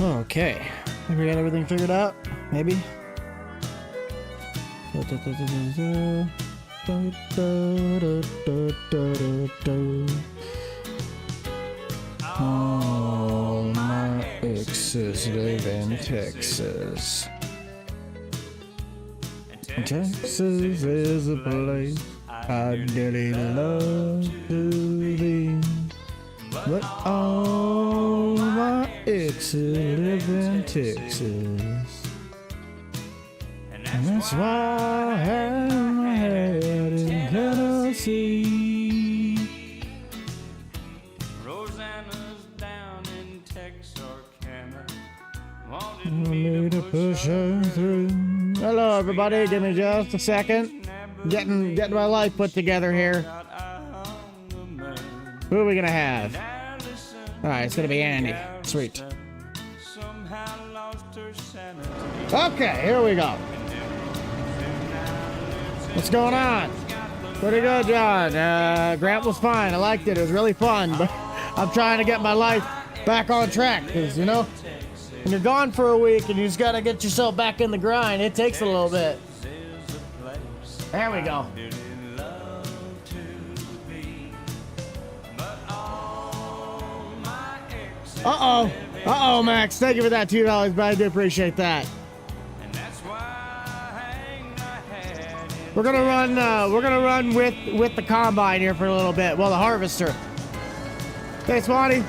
Okay, think we got everything figured out, maybe? All my exes live in Texas. Texas is a place I dearly love to be. But all my exes live in Texas. And that's why I have my head in Tennessee. Rosanna's down in Texarkana. Wanted me to push her through. Hello, everybody. Give me just a second. Getting my life put together here. Who are we gonna have? All right, it's gonna be Andy. Sweet. Okay, here we go. What's going on? Pretty good, John. Grant was fine. I liked it. It was really fun, but I'm trying to get my life back on track because, you know, when you're gone for a week and you just gotta get yourself back in the grind, it takes a little bit. There we go. Uh-oh. Uh-oh, Max. Thank you for that $2, but I do appreciate that. We're gonna run with the combine here for a little bit. Well, the harvester. Hey, Swanee.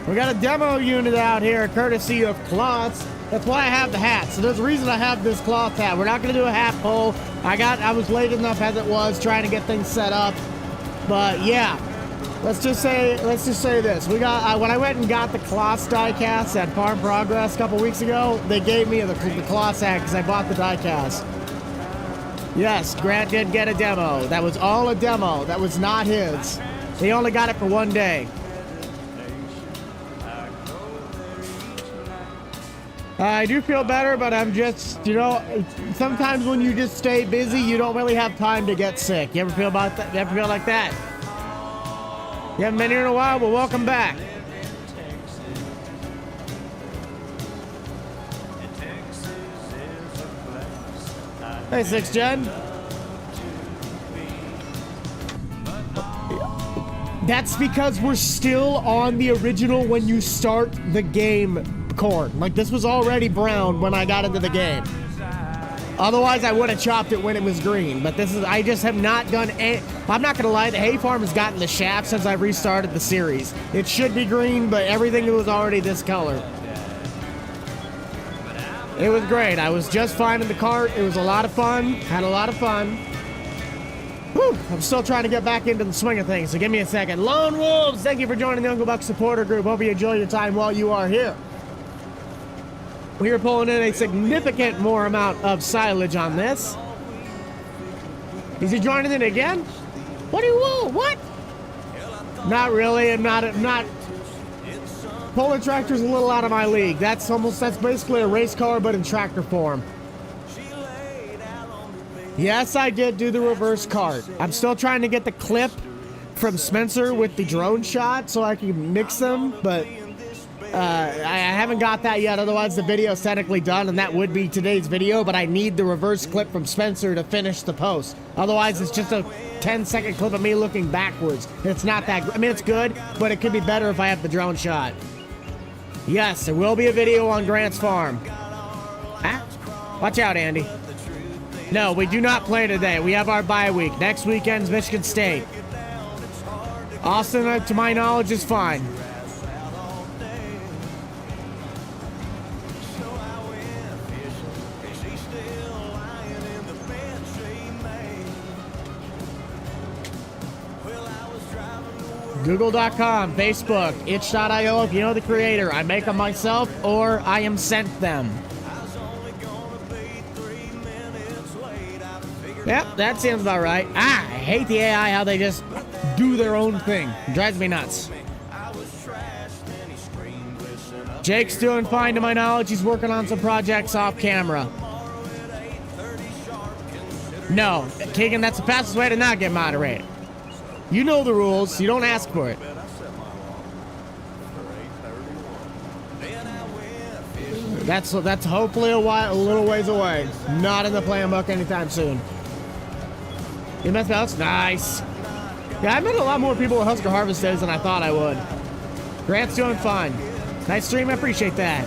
We got a demo unit out here, courtesy of cloths. That's why I have the hat. So there's a reason I have this cloth hat. We're not gonna do a hat pull. I was late enough as it was trying to get things set up. But yeah, let's just say this. We got when I went and got the cloth die cast at Farm Progress a couple weeks ago, they gave me the cloth hat because I bought the die cast. Yes, Grant did get a demo. That was all a demo. That was not his. He only got it for one day. I do feel better, but I'm just, you know, sometimes when you just stay busy, you don't really have time to get sick. You ever feel about that? You ever feel like that? You haven't been here in a while? Well, welcome back. Hey, 6 Gen. That's because we're still on the original when you start the game corn. Like, this was already brown when I got into the game. Otherwise, I would have chopped it when it was green. But this is, I just have not done any, I'm not gonna lie, the hay farm has gotten the shaft since I restarted the series. It should be green, but everything was already this color. It was great. I was just fine in the cart. It was a lot of fun. Had a lot of fun. Whew, I'm still trying to get back into the swing of things, so give me a second. Lone Wolves, thank you for joining the Uncle Buck supporter group. Hope you enjoy your time while you are here. We are pulling in a significant more amount of silage on this. Is he joining in again? What do you want? What? Not really. I'm not. Polar tractor's a little out of my league. That's basically a race car, but in tractor form. Yes, I did do the reverse cart. I'm still trying to get the clip from Spencer with the drone shot so I can mix them, but I haven't got that yet. Otherwise, the video is technically done, and that would be today's video, but I need the reverse clip from Spencer to finish the post. Otherwise, it's just a 10-second clip of me looking backwards. It's not that good. I mean, it's good, but it could be better if I have the drone shot. Yes, there will be a video on Grant's farm. Ah, watch out, Andy. No, we do not play today. We have our bye week. Next weekend's Michigan State. Austin, to my knowledge, is fine. Google.com, Facebook, itch.io if you know the creator. I make them myself or I am sent them. Yep, that seems about right. Ah, I hate the AI, how they just do their own thing. It drives me nuts. Jake's doing fine to my knowledge. He's working on some projects off camera. No, Keegan, that's the fastest way to not get moderated. You know the rules. You don't ask for it. That's hopefully a little ways away. Not in the plan book anytime soon. EMS belts, nice. Yeah, I met a lot more people at Husker Harvest Days than I thought I would. Grant's doing fine. Nice stream, I appreciate that.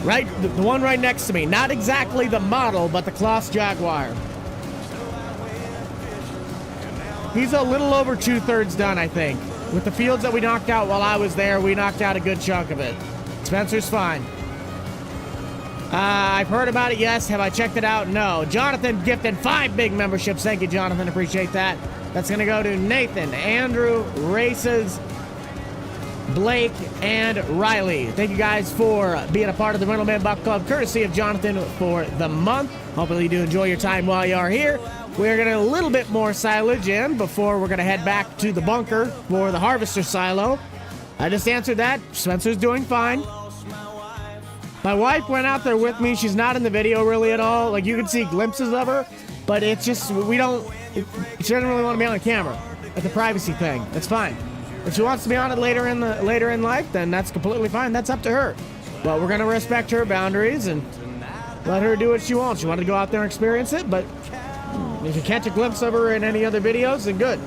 Right, the one right next to me. Not exactly the model, but the Kloss Jaguar. He's a little over 2/3 done, I think. With the fields that we knocked out while I was there, we knocked out a good chunk of it. Spencer's fine. I've heard about it, yes. Have I checked it out? No. Jonathan gifted 5 big memberships. Thank you, Jonathan. Appreciate that. That's going to go to Nathan, Andrew, Races, Blake, and Riley. Thank you guys for being a part of the Rental Buck Club, courtesy of Jonathan for the month. Hopefully you do enjoy your time while you are here. We're going to a little bit more silage in before we're going to head back to the bunker for the harvester silo. I just answered that. Spencer's doing fine. My wife went out there with me. She's not in the video really at all. Like, you can see glimpses of her, but it's just, she doesn't really want to be on the camera. It's a privacy thing. That's fine. If she wants to be on it later in life, then that's completely fine. That's up to her. But we're going to respect her boundaries and let her do what she wants. She wanted to go out there and experience it, but if you catch a glimpse of her in any other videos, then good.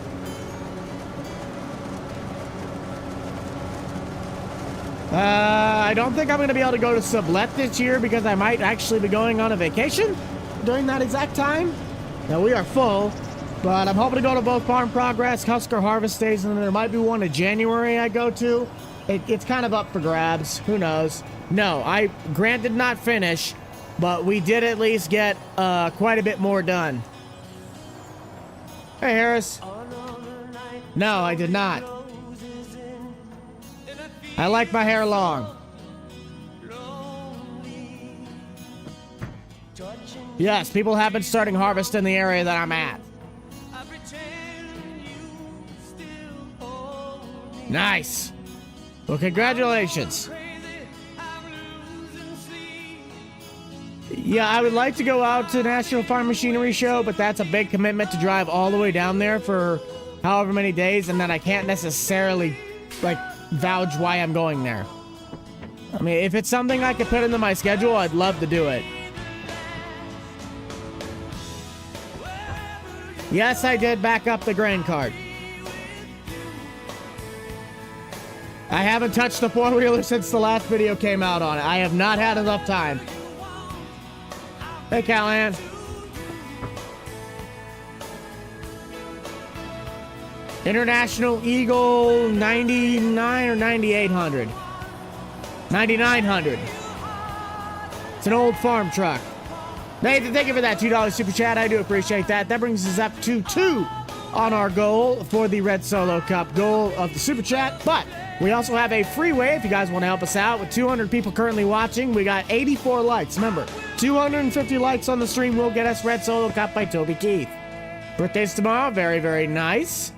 I don't think I'm going to be able to go to Sublet this year because I might actually be going on a vacation during that exact time. Now, we are full, but I'm hoping to go to both Farm Progress, Husker Harvest Days, and there might be one in January I go to. It's kind of up for grabs. Who knows? No, Grant did not finish, but we did at least get quite a bit more done. Hey, Harris. No, I did not. I like my hair long. Yes, people have been starting harvest in the area that I'm at. Nice. Well, congratulations. Yeah, I would like to go out to National Farm Machinery Show, but that's a big commitment to drive all the way down there for however many days, and then I can't necessarily, like, vouch why I'm going there. I mean, if it's something I could put into my schedule, I'd love to do it. Yes, I did back up the grain cart. I haven't touched the four-wheeler since the last video came out on it. I have not had enough time. Hey, Callahan. International Eagle 99 or 9800? 9900. It's an old farm truck. Nathan, thank you for that $2 super chat. I do appreciate that. That brings us up to 2 on our goal for the Red Solo Cup goal of the super chat. But we also have a freeway if you guys want to help us out. With 200 people currently watching, we got 84 likes. Remember, 250 likes on the stream will get us Red Solo Cup by Toby Keith. Birthday's tomorrow. Very, very nice.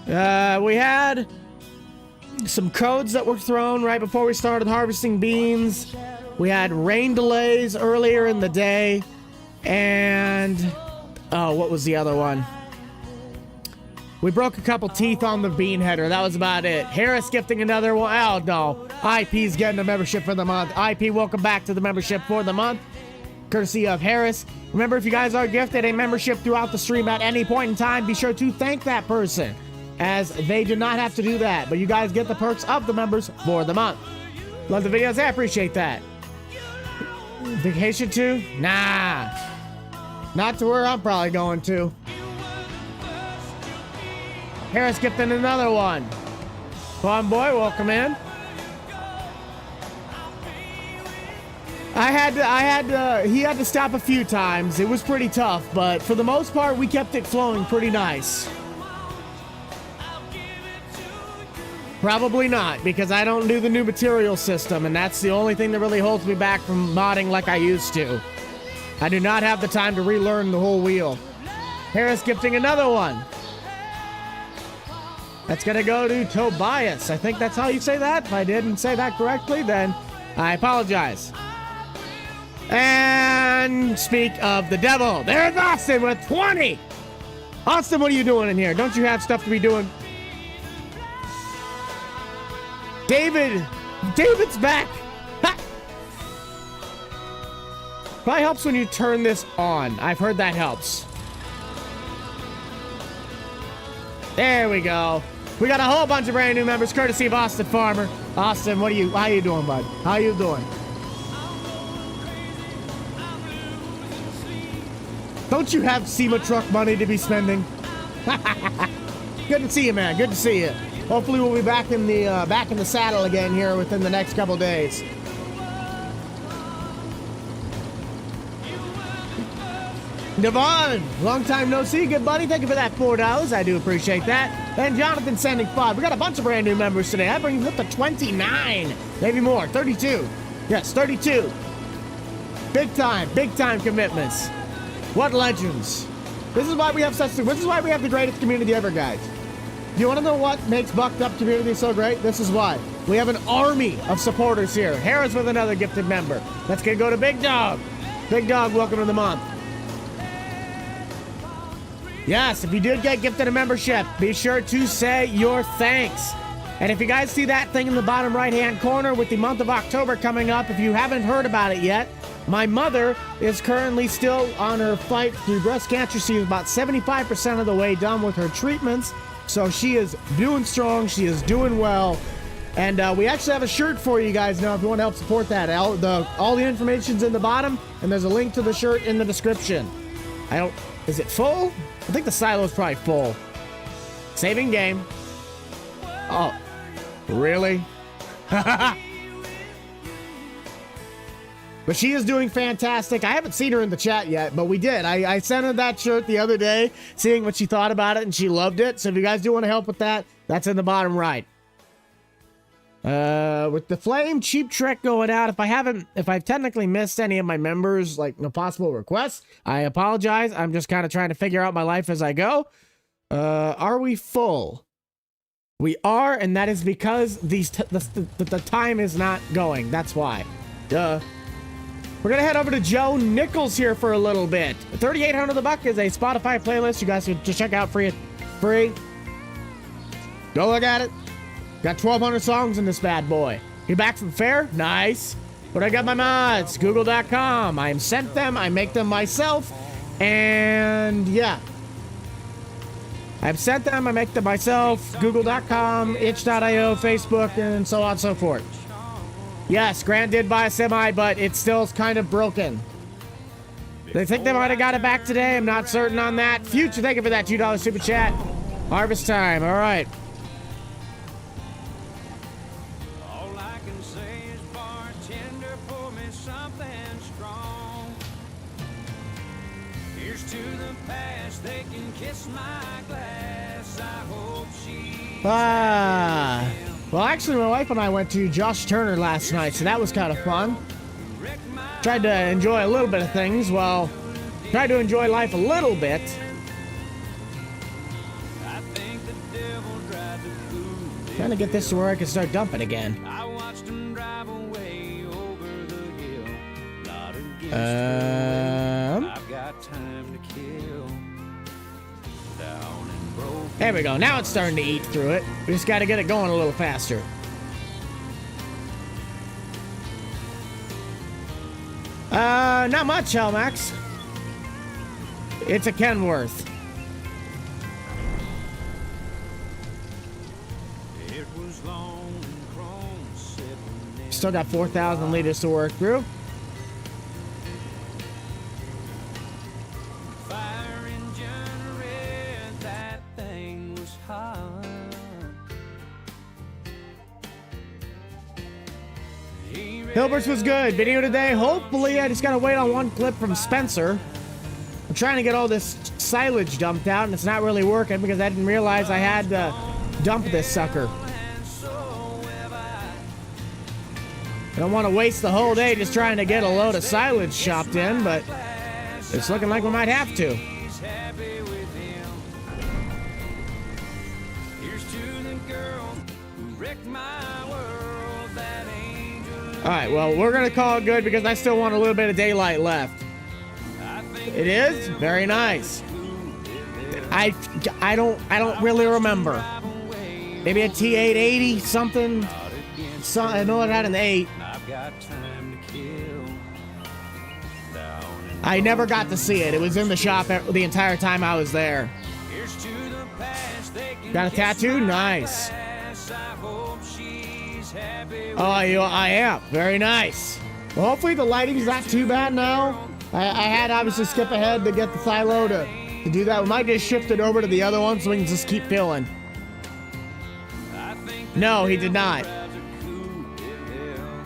We had some codes that were thrown right before we started harvesting beans. We had rain delays earlier in the day. And, oh, what was the other one? We broke a couple teeth on the bean header. That was about it. Harris gifting another one. Oh, no. IP's getting a membership for the month. IP, welcome back to the membership for the month. Courtesy of Harris. Remember, if you guys are gifted a membership throughout the stream at any point in time, be sure to thank that person, as they do not have to do that. But you guys get the perks of the members for the month. Love the videos. I appreciate that. Vacation too? Nah. Not to where I'm probably going to. Harris gifting another one. Fun boy, welcome in. He had to stop a few times. It was pretty tough, but for the most part, we kept it flowing pretty nice. Probably not, because I don't do the new material system, and that's the only thing that really holds me back from modding like I used to. I do not have the time to relearn the whole wheel. Harris gifting another one. That's gonna go to Tobias. I think that's how you say that. If I didn't say that correctly, then I apologize. And speak of the devil, there's Austin with 20. Austin, what are you doing in here? Don't you have stuff to be doing? David's back. Ha! Probably helps when you turn this on. I've heard that helps. There we go. We got a whole bunch of brand new members, courtesy of Austin Farmer. Austin, how you doing, bud? How you doing? Don't you have SEMA truck money to be spending? Good to see you, man. Good to see you. Hopefully we'll be back in the saddle again here within the next couple days. Devon, long time no see. Good buddy. Thank you for that $4. I do appreciate that. And Jonathan sending 5. We got a bunch of brand new members today. I bring you up to 29. Maybe more. 32. Yes, 32. Big time commitments. What legends. This is why we have the greatest community ever, guys. Do you want to know what makes Bucked Up community so great? This is why. We have an army of supporters here. Harris with another gifted member. Let's go to Big Dog. Big Dog, welcome to the month. Yes, if you did get gifted a membership, be sure to say your thanks. And if you guys see that thing in the bottom right-hand corner with the month of October coming up, if you haven't heard about it yet, my mother is currently still on her fight through breast cancer. She is about 75% of the way done with her treatments. So she is doing strong. She is doing well. And we actually have a shirt for you guys now if you want to help support that. All the information's in the bottom, and there's a link to the shirt in the description. Is it full? I think the silo's probably full. Saving game. Oh, really? But she is doing fantastic. I haven't seen her in the chat yet, but we did. I sent her that shirt the other day, seeing what she thought about it, and she loved it. So if you guys do want to help with that, that's in the bottom right. With the Flame Cheap Trick going out, if I've technically missed any of my members, like no possible requests, I apologize. I'm just kind of trying to figure out my life as I go. Are we full? We are, and that is because the time is not going. That's why. Duh. We're gonna head over to Joe Nichols here for a little bit. 3,800 the buck is a Spotify playlist you guys can just check out free. Go look at it. Got 1,200 songs in this bad boy. You back from fair? Nice. But I got my mods. Google.com. I sent them. I make them myself. And yeah. I've sent them. I make them myself. Google.com, itch.io, Facebook, and so on and so forth. Yes, Grant did buy a semi, but it's still kind of broken. They think they might have got it back today. I'm not certain on that. Future, thank you for that $2 super chat. Harvest time. All right. All I can say is bartender, pour me something strong. Here's to the past. They can kiss my glass. I hope she. Well, actually, my wife and I went to Josh Turner last night, so that was kind of fun. Tried to enjoy a little bit of things. Well, tried to enjoy life a little bit. Trying to get this to where I can start dumping again. I watched him drive away over the hill. Not against I've got time to kill. Down and broke. There we go. Now it's starting to eat through it. We just got to get it going a little faster. Not much, Helmax. It's a Kenworth. It was long and chrome sitting in. Still got 4,000 liters to work through. Fire engine red, that thing was hot. Hilbert's was good. Video today. Hopefully, I just gotta wait on one clip from Spencer. I'm trying to get all this silage dumped out, and it's not really working because I didn't realize I had to dump this sucker. I don't want to waste the whole day just trying to get a load of silage chopped in, but it's looking like we might have to. Alright, well, we're gonna call it good because I still want a little bit of daylight left. It is? Very nice. I don't really remember. Maybe a T880 something. I know it had an 8. I've got time to kill. Down in I never got to see it. It was in the shop the entire time I was there. Here's to the past. They can Got a kiss tattoo? my Nice. ass. I hope she's happy with Oh, I am. Very nice. Well, hopefully the lighting's not too bad now. I had obviously skip ahead to get the silo to do that. We might just shift it over to the other one so we can just keep filling. I think No, he did not. drives a coupe de hell.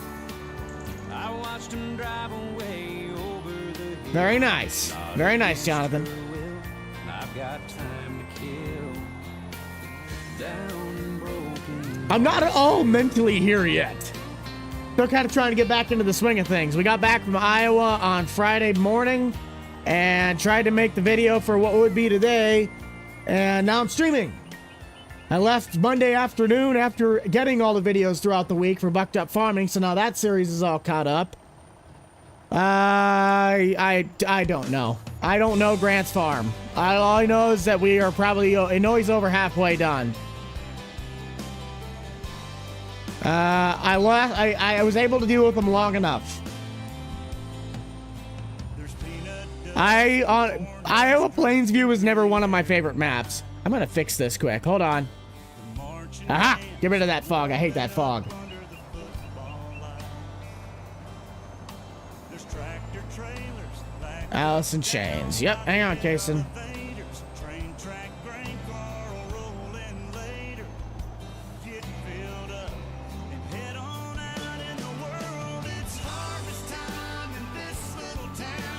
I watched him drive away over the hill. Very nice. Very nice, Jonathan. I've got time to kill. Down and broken. I'm not at all mentally here yet. Still kind of trying to get back into the swing of things. We got back from Iowa on Friday morning and tried to make the video for what would be today, and now I'm streaming. I left Monday afternoon after getting all the videos throughout the week for Bucked Up Farming, so now that series is all caught up. I don't know. I don't know Grant's farm. All I know is that we are probably, I know he's over halfway done. I was able to deal with him long enough. Iowa Plainsview was never one of my favorite maps. I'm gonna fix this quick. Hold on. Aha! Get rid of that fog. I hate that fog. Alice in Chains. Yep, hang on, Kason.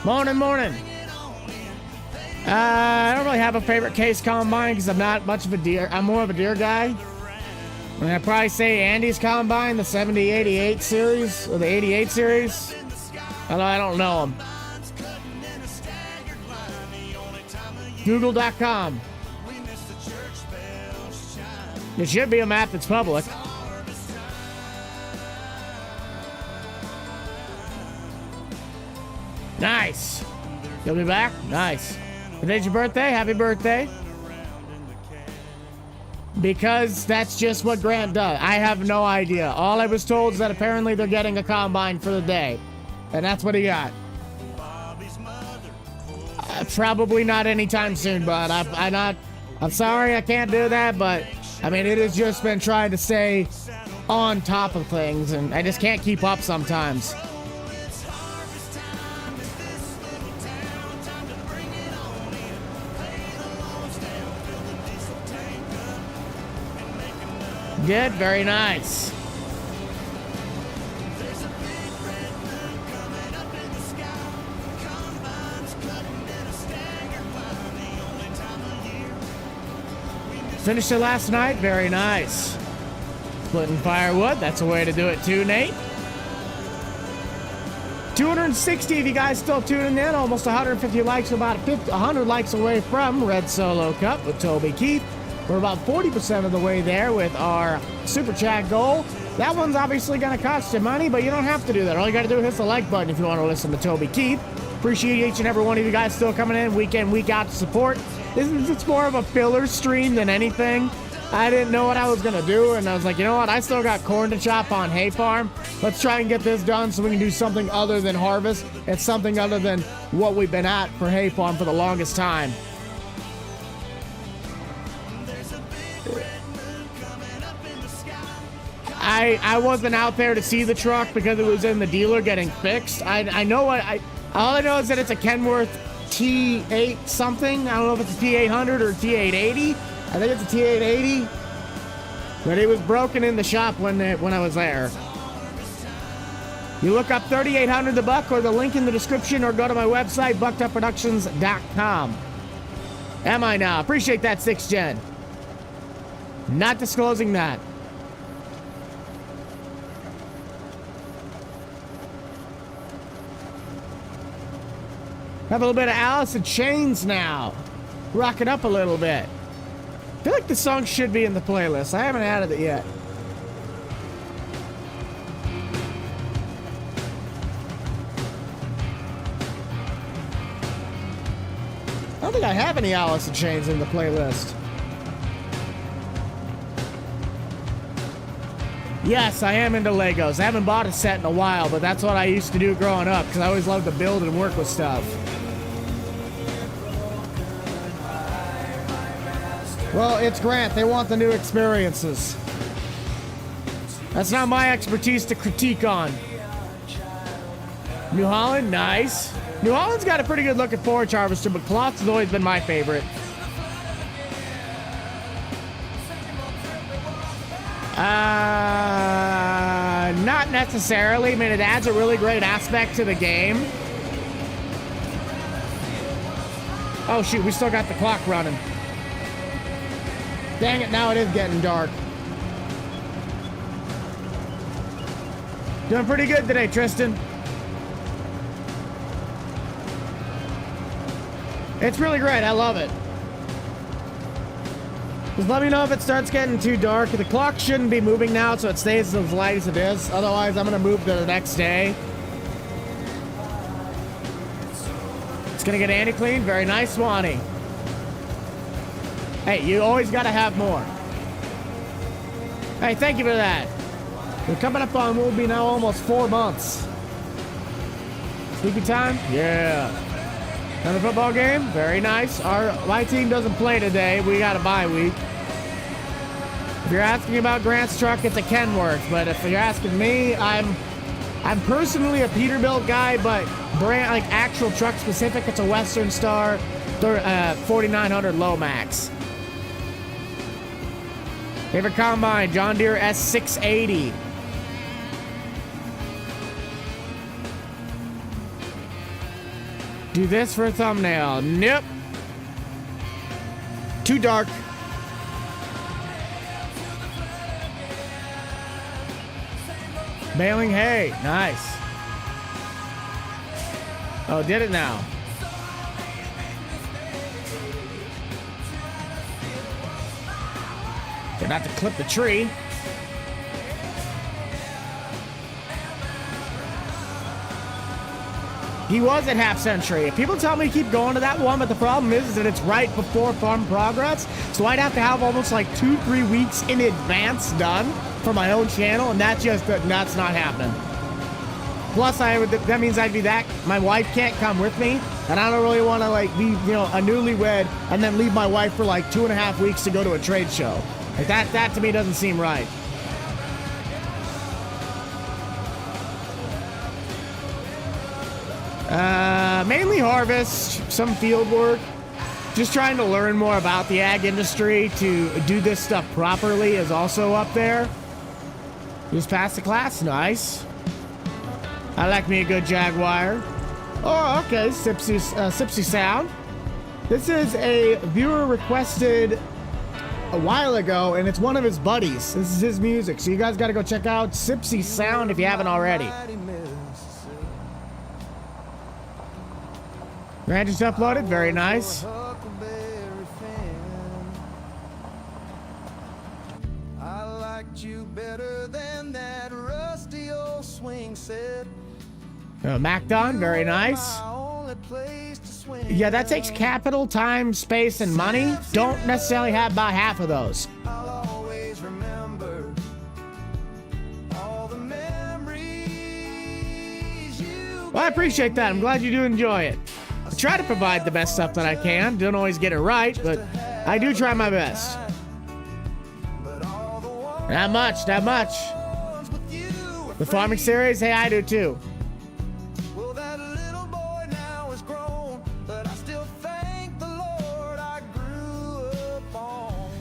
Morning, morning. I don't really have a favorite case combine because I'm not much of a deer. I'm more of a deer guy. And I'd probably say Andy's combine, the 7088 series, or the 88 series. Although I don't know them. Google.com. It should be a map that's public. Nice. You'll be back? Nice. Today's your birthday? Happy birthday. Because that's just what Grant does. I have no idea. All I was told is that apparently they're getting a combine for the day. And that's what he got. Probably not anytime soon, but I'm sorry I can't do that, but I mean, it has just been trying to stay on top of things, and I just can't keep up sometimes. Good, very nice. Finished it last night, very nice. Splitting firewood, that's a way to do it too, Nate. 260 of you guys still tuning in, almost 150 likes, about 100 likes away from Red Solo Cup with Toby Keith. We're about 40% of the way there with our Super Chat goal. That one's obviously going to cost you money, but you don't have to do that. All you got to do is hit the like button if you want to listen to Toby Keith. Appreciate each and every one of you guys still coming in week out to support. It's more of a filler stream than anything. I didn't know what I was going to do, and I was like, you know what? I still got corn to chop on Hay Farm. Let's try and get this done so we can do something other than harvest. It's something other than what we've been at for Hay Farm for the longest time. I wasn't out there to see the truck because it was in the dealer getting fixed. I know what all I know is that it's a Kenworth T8 something. I don't know if it's a T800 or T880. I think it's a T880. But it was broken in the shop when I was there. You look up 3800 the Buck or the link in the description or go to my website, buckedupproductions.com. Am I now? Appreciate that, 6th Gen. Not disclosing that. Have a little bit of Alice in Chains now. Rock it up a little bit. I feel like the song should be in the playlist. I haven't added it yet. I don't think I have any Alice in Chains in the playlist. Yes, I am into Legos. I haven't bought a set in a while, but that's what I used to do growing up because I always loved to build and work with stuff. Well, it's Grant. They want the new experiences. That's not my expertise to critique on. New Holland, nice. New Holland's got a pretty good looking forage harvester, but Klotz has always been my favorite. Not necessarily. I mean, it adds a really great aspect to the game. Oh, shoot, we still got the clock running. Dang it, now it is getting dark. Doing pretty good today, Tristan. It's really great. I love it. Just let me know if it starts getting too dark. The clock shouldn't be moving now, so it stays as light as it is. Otherwise, I'm going to move to the next day. It's going to get anti-clean. Very nice, Swanee. Hey, you always got to have more. Hey, thank you for that. We're coming up on, we'll be now almost 4 months. Sleepy time? Yeah. Another football game? Very nice. My team doesn't play today. We got a bye week. If you're asking about Grant's truck, it's a Kenworth. But if you're asking me, I'm personally a Peterbilt guy, but brand like actual truck specific, it's a Western Star 4900 Lomax. Favorite combine, John Deere S680. Do this for a thumbnail. Nope. Too dark. Baling hay. Nice. Oh, did it now. They're not to clip the tree. He was at Half Century. People tell me to keep going to that one, but the problem is that it's right before Farm Progress, so I'd have to have almost like 2-3 weeks in advance done for my own channel, and that's not happening. Plus, that means my wife can't come with me, and I don't really want to like be, a newlywed and then leave my wife for like 2.5 weeks to go to a trade show. Like that to me doesn't seem right. Mainly harvest, some field work. Just trying to learn more about the ag industry to do this stuff properly is also up there. Just passed the class, nice. I like me a good Jaguar. Oh, okay, Sipsy Sound. This is a viewer requested a while ago, and it's one of his buddies. This is his music, so you guys got to go check out Sipsy Sound if you haven't already. Grant just uploaded, very nice. I liked you better than that rusty old swing set. Macdon, very nice. Yeah, that takes capital, time, space, and money. Don't necessarily have about half of those. I'll always remember all the memories you. Well, I appreciate that. I'm glad you do enjoy it. I try to provide the best stuff that I can. Don't always get it right, but I do try my best. Not much. The farming series, hey, I do too.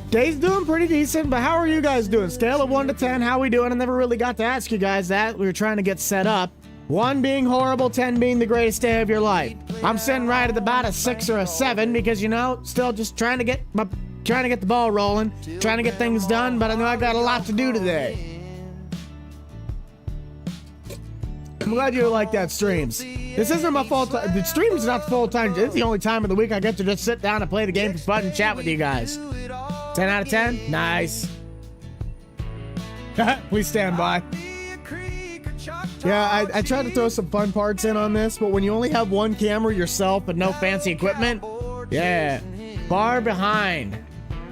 Day's doing pretty decent, but how are you guys doing? Scale of 1 to 10, how we doing? I never really got to ask you guys that. We were trying to get set up. 1 being horrible, 10 being the greatest day of your life. I'm sitting right at about a 6 or a 7 because, still just trying to get the ball rolling, trying to get things done, but I know I got a lot to do today. I'm glad you like that streams. This isn't my fault. The stream is not full time. It's the only time of the week I get to just sit down and play the game for fun and chat with you guys. 10 out of 10? Nice. Please stand by. Yeah, I tried to throw some fun parts in on this, but when you only have one camera yourself but no fancy equipment, yeah, far behind.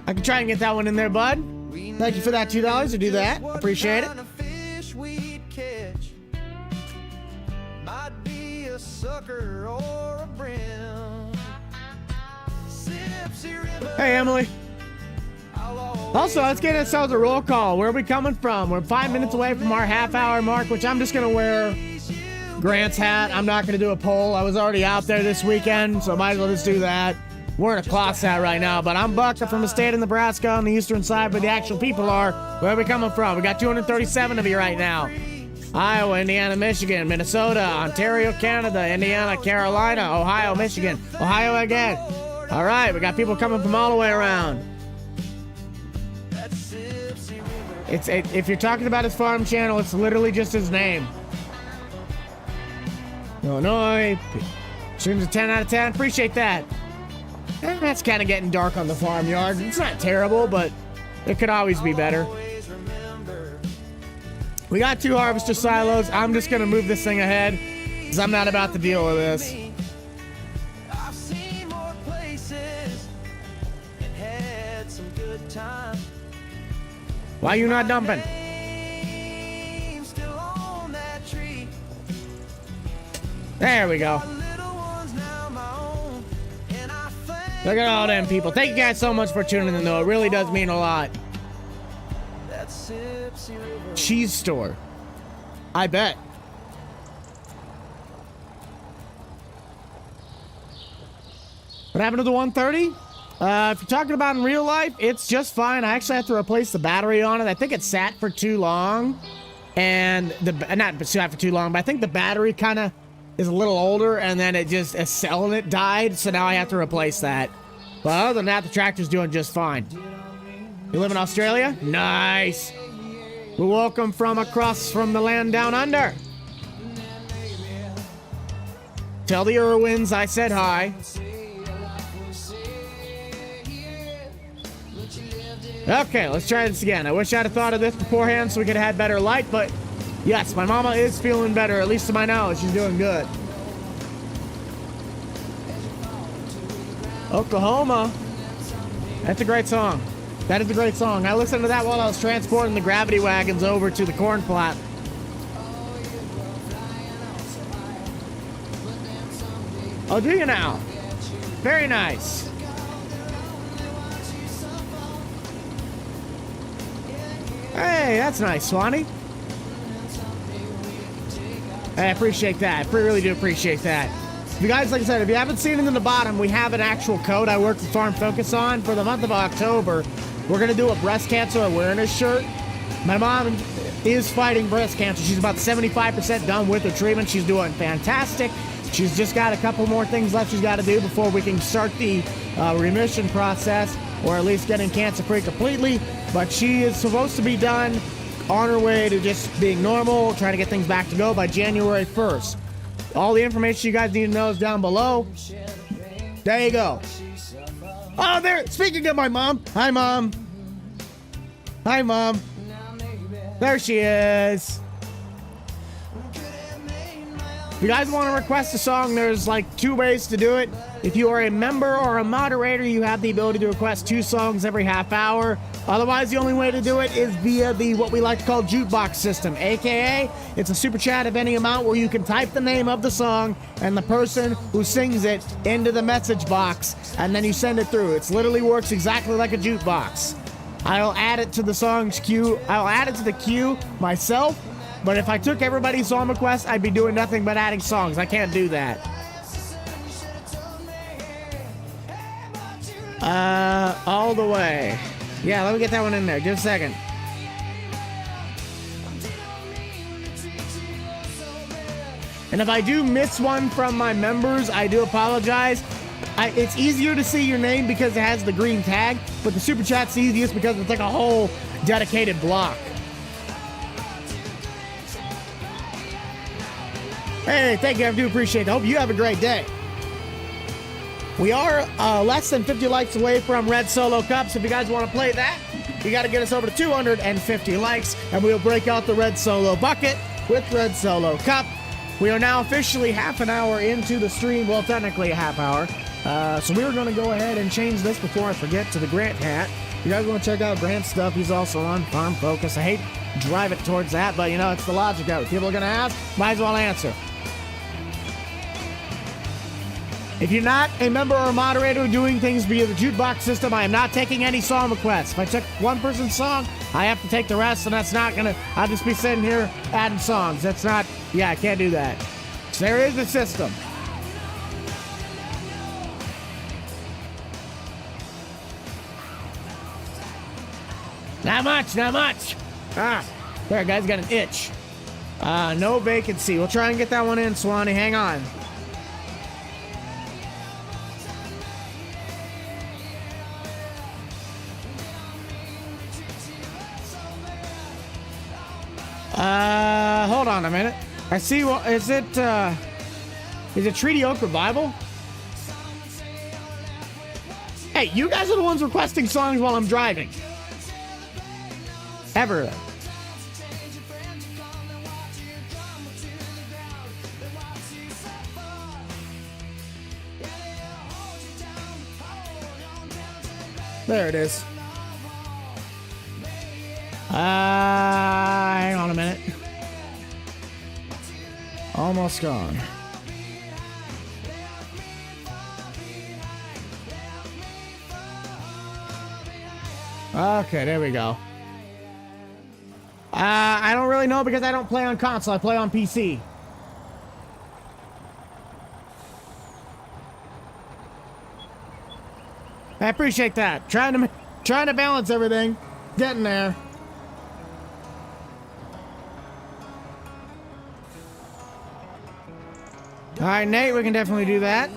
I can try and get that one in there, bud. Thank you for that $2 to do that. Appreciate it. sucker or a brim. Sipsy River. Hey, Emily. Also, let's get ourselves a roll call. Where are we coming from? We're 5 minutes away from our half-hour mark, which I'm just going to wear Grant's hat. I'm not going to do a poll. I was already out there this weekend, so might as well just do that. We're in a cloth hat right now, but I'm Buck. I'm from the state of Nebraska on the eastern side, where the actual people are. Where are we coming from? We got 237 of you right now. Iowa, Indiana, Michigan, Minnesota, Ontario, Canada, Indiana, Carolina, Ohio, Michigan, Ohio again. All right, we got people coming from all the way around. If you're talking about his farm channel, it's literally just his name. Illinois, streams a 10 out of 10. Appreciate that. That's kind of getting dark on the farmyard. It's not terrible, but it could always be better. We got 2 harvester silos. I'm just going to move this thing ahead because I'm not about to deal with this. I've seen more places and had some good times. Why you not dumping? Still on that tree. There we go. Little ones now my own, and I thank Look at all them people. Thank you guys so much for tuning in, though. It really does mean a lot. that Sipsy River. Cheese store. I bet. What happened to the 130? If you're talking about in real life, it's just fine. I actually have to replace the battery on it. I think it sat for too long. And not sat for too long, but I think the battery kind of is a little older, and then it just, a cell in it died, so now I have to replace that. But other than that, the tractor's doing just fine. You live in Australia? Nice. Well, welcome from across from the land down under. Tell the Irwins I said hi. Okay, let's try this again. I wish I'd have thought of this beforehand so we could have had better light, but yes, my mama is feeling better, at least to my knowledge. She's doing good. Oklahoma. That's a great song. That is a great song. I listened to that while I was transporting the gravity wagons over to the corn plat. Oh, do you now? Very nice. Hey, that's nice, Swanee. I appreciate that. I really do appreciate that. You guys, like I said, if you haven't seen it in the bottom, we have an actual code I work with Farm Focus on for the month of October. We're going to do a breast cancer awareness shirt. My mom is fighting breast cancer. She's about 75% done with her treatment. She's doing fantastic. She's just got a couple more things left she's got to do before we can start the remission process, or at least getting cancer-free completely. But she is supposed to be done on her way to just being normal, trying to get things back to go by January 1st. All the information you guys need to know is down below. There you go. Oh, there. Speaking of my mom. Hi, Mom. Hi, Mom. There she is. If you guys want to request a song, there's like 2 ways to do it. If you are a member or a moderator, you have the ability to request 2 songs every half hour. Otherwise, the only way to do it is via the what we like to call jukebox system, aka it's a super chat of any amount where you can type the name of the song and the person who sings it into the message box, and then you send it through. It literally works exactly like a jukebox. I'll add it to the song's queue. I'll add it to the queue myself, but if I took everybody's song request, I'd be doing nothing but adding songs. I can't do that. All the way. Yeah, let me get that one in there. Just a second. And if I do miss one from my members, I do apologize. It's easier to see your name because it has the green tag, but the super chat's the easiest because it's like a whole dedicated block. Hey, thank you. I do appreciate it. I hope you have a great day. We are less than 50 likes away from Red Solo Cup, so if you guys want to play that, you got to get us over to 250 likes, and we'll break out the Red Solo Bucket with Red Solo Cup. We are now officially half an hour into the stream, well, technically a half hour. So we were going to go ahead and change this before I forget to the Grant hat. You guys want to check out Grant's stuff? He's also on Farm Focus. I hate to drive it towards that, but, you know, it's the logic of it. People are going to ask, might as well answer. If you're not a member or a moderator doing things via the jukebox system, I am not taking any song requests. If I took one person's song, I have to take the rest, and that's not gonna, I'll just be sitting here adding songs. That's not, yeah, I can't do that. So there is a system. Not much, not much. Ah, there, guy's got an itch. No vacancy. We'll try and get that one in, Swanee. Hang on. Hold on a minute. I see. Well, is it Treaty Oak Revival? Hey, you guys are the ones requesting songs while I'm driving. Ever. There it is. Hang on a minute. Almost gone. Okay, there we go. I don't really know because I don't play on console. I play on PC. I appreciate that. Trying to balance everything. Getting there. All right, Nate, we can definitely do that.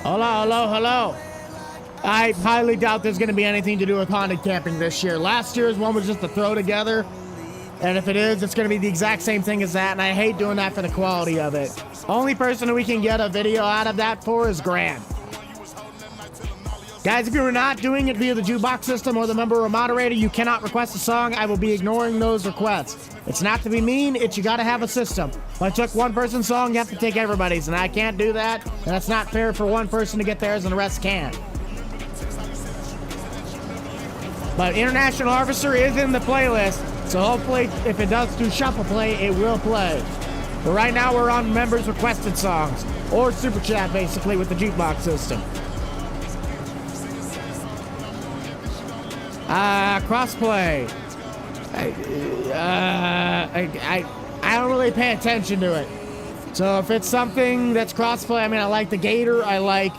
Hello. I highly doubt there's going to be anything to do with haunted camping this year. Last year's one was just a throw together. And if it is, it's going to be the exact same thing as that. And I hate doing that for the quality of it. Only person we can get a video out of that for is Grant. Guys, if you're not doing it via the jukebox system or the member or moderator, you cannot request a song. I will be ignoring those requests. It's not to be mean, it's you got to have a system. If I took one person's song, you have to take everybody's, and I can't do that. And that's not fair for one person to get theirs and the rest can't. But International Harvester is in the playlist, so hopefully if it does do shuffle play, it will play. But right now we're on members requested songs, or super chat basically with the jukebox system. Crossplay. I don't really pay attention to it. So if it's something that's crossplay, I mean, I like the Gator, I like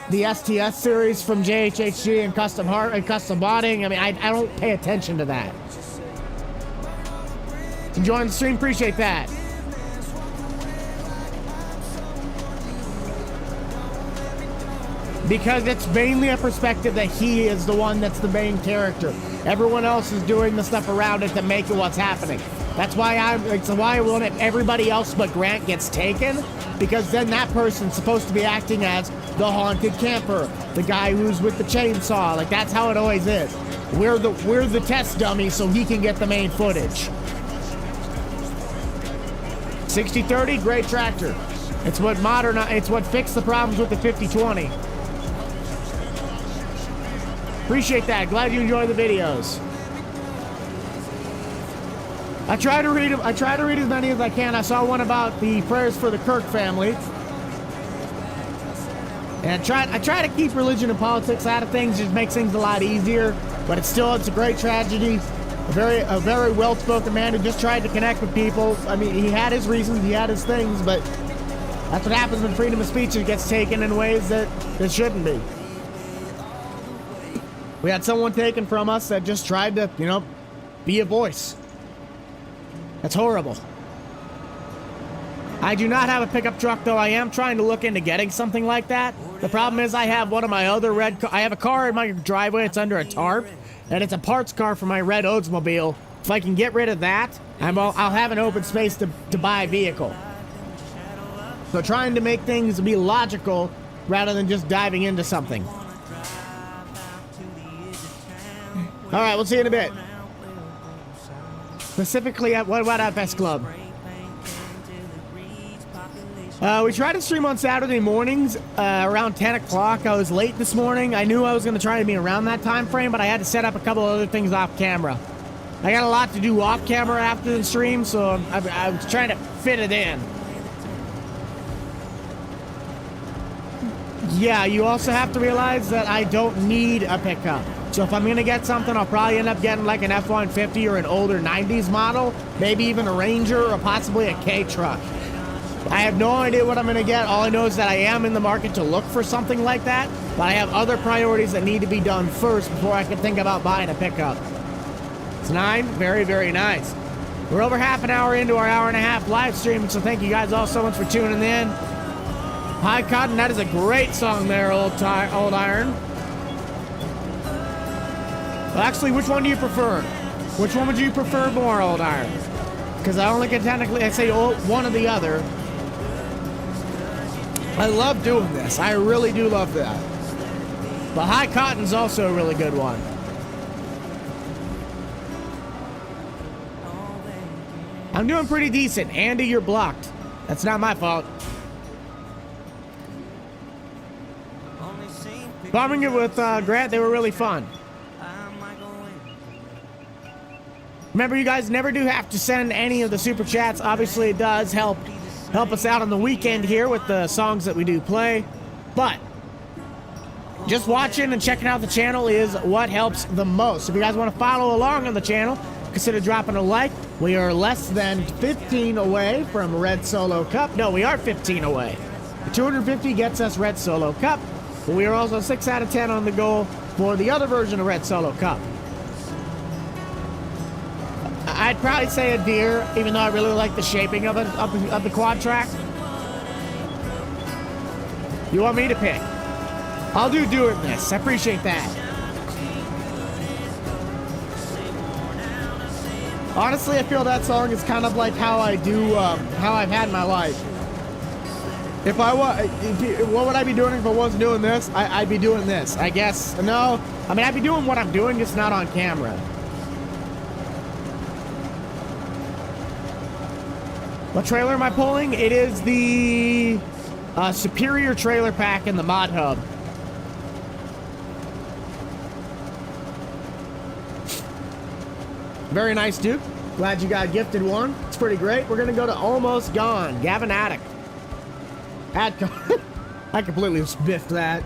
the STS series from JHHG and Custom Botting. I mean, I don't pay attention to that. Enjoying the stream, appreciate that. Because it's mainly a perspective that he is the one that's the main character. Everyone else is doing the stuff around it to make it what's happening. That's why I want it everybody else but Grant gets taken, because then that person's supposed to be acting as the haunted camper, the guy who's with the chainsaw. Like, that's how it always is. We're the test dummy so he can get the main footage. 6030, great tractor. It's what fixed the problems with the 5020. Appreciate that. Glad you enjoy the videos. I try to read as many as I can. I saw one about the prayers for the Kirk family. And I try to keep religion and politics out of things, just makes things a lot easier. But it's a great tragedy. A very well-spoken man who just tried to connect with people. I mean, he had his reasons, he had his things, but that's what happens when freedom of speech gets taken in ways that it shouldn't be. We had someone taken from us that just tried to, be a voice. That's horrible. I do not have a pickup truck, though. I am trying to look into getting something like that. The problem is I have one of my other I have a car in my driveway. It's under a tarp, and it's a parts car for my red Oldsmobile. If I can get rid of that, I'll have an open space to buy a vehicle. So trying to make things be logical rather than just diving into something. All right, we'll see you in a bit. Specifically at what FS Club? We tried to stream on Saturday mornings around 10 o'clock. I was late this morning. I knew I was going to try to be around that time frame, but I had to set up a couple of other things off camera. I got a lot to do off camera after the stream, so I was trying to fit it in. Yeah, you also have to realize that I don't need a pickup. So if I'm going to get something, I'll probably end up getting like an F-150 or an older 90s model, maybe even a Ranger or possibly a K truck. I have no idea what I'm going to get. All I know is that I am in the market to look for something like that, but I have other priorities that need to be done first before I can think about buying a pickup. It's 9. Very, very nice. We're over half an hour into our hour-and-a-half live stream, so thank you guys all so much for tuning in. Hi, Cotton. That is a great song there, Old Iron. Well, actually, which one do you prefer? Which one would you prefer more, Old Iron? Because I only can technically say one or the other. I love doing this. I really do love that. But High Cotton's also a really good one. I'm doing pretty decent. Andy, you're blocked. That's not my fault. Bombing it with Grant, they were really fun. Remember, you guys never do have to send any of the super chats. Obviously, it does help us out on the weekend here with the songs that we do play. But just watching and checking out the channel is what helps the most. If you guys want to follow along on the channel, consider dropping a like. We are less than 15 away from Red Solo Cup. No, we are 15 away. 250 gets us Red Solo Cup. But we are also 6 out of 10 on the goal for the other version of Red Solo Cup. I'd probably say a deer, even though I really like the shaping of it, of the quad track. You want me to pick? I'll do Doing This. I appreciate that. Honestly, I feel that song is kind of like how I do, how I've had my life. If I what would I be doing if I wasn't doing this? I'd be doing this, I guess. No, I mean, I'd be doing what I'm doing, just not on camera. What trailer am I pulling? It is the Superior trailer pack in the Mod Hub. Very nice, Duke. Glad you got gifted one. It's pretty great. We're going to go to Almost Gone. Gavin Attic. I completely biffed that.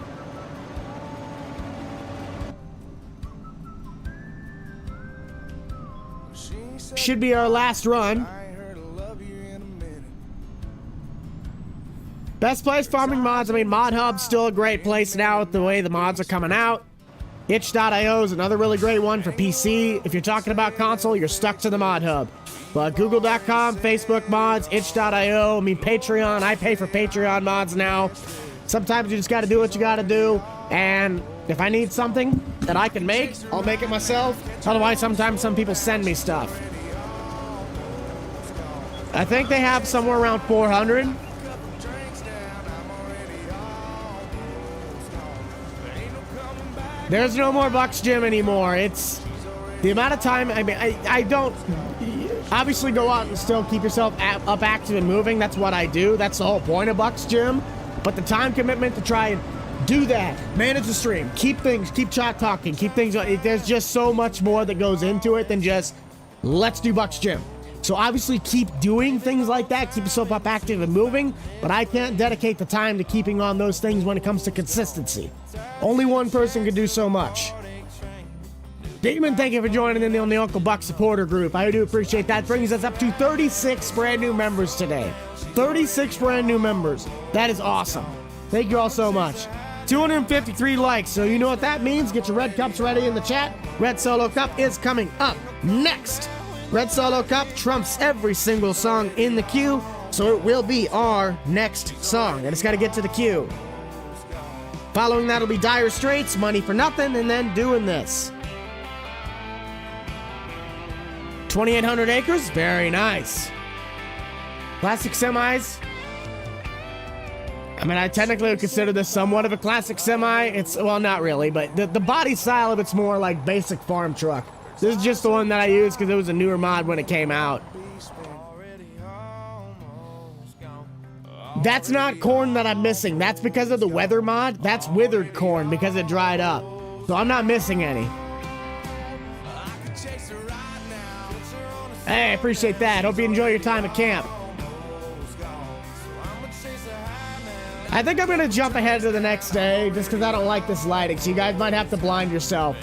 Should be our last run. Best place farming mods. I mean, Mod Hub's still a great place now with the way the mods are coming out. Itch.io is another really great one for PC. If you're talking about console, you're stuck to the Mod Hub. But Google.com, Facebook mods, Itch.io, I mean, Patreon. I pay for Patreon mods now. Sometimes you just got to do what you got to do. And if I need something that I can make, I'll make it myself. Otherwise, sometimes some people send me stuff. I think they have somewhere around 400. There's no more Bucks Gym anymore. It's the amount of time. I mean, I don't obviously go out and still keep yourself up active and moving. That's what I do. That's the whole point of Bucks Gym. But the time commitment to try and do that, manage the stream, keep chat talking, keep things. There's just so much more that goes into it than just let's do Bucks Gym. So obviously keep doing things like that, keep yourself up active and moving, but I can't dedicate the time to keeping on those things when it comes to consistency. Only one person can do so much. Damon, thank you for joining in on the Uncle Buck supporter group. I do appreciate that. Brings us up to 36 brand new members today. 36 brand new members. That is awesome. Thank you all so much. 253 likes, so you know what that means. Get your red cups ready in the chat. Red Solo Cup is coming up next. Red Solo Cup trumps every single song in the queue, so it will be our next song. I just got to get to the queue. Following that will be Dire Straits, Money for Nothing, and then Doing This. 2,800 Acres, very nice. Classic Semis. I mean, I technically would consider this somewhat of a classic semi. It's, well, not really, but the body style of it's more like basic farm truck. This is just the one that I used because it was a newer mod when it came out. That's not corn that I'm missing. That's because of the weather mod. That's withered corn because it dried up. So I'm not missing any. Hey, appreciate that. Hope you enjoy your time at camp. I think I'm gonna jump ahead to the next day just because I don't like this lighting. So you guys might have to blind yourself.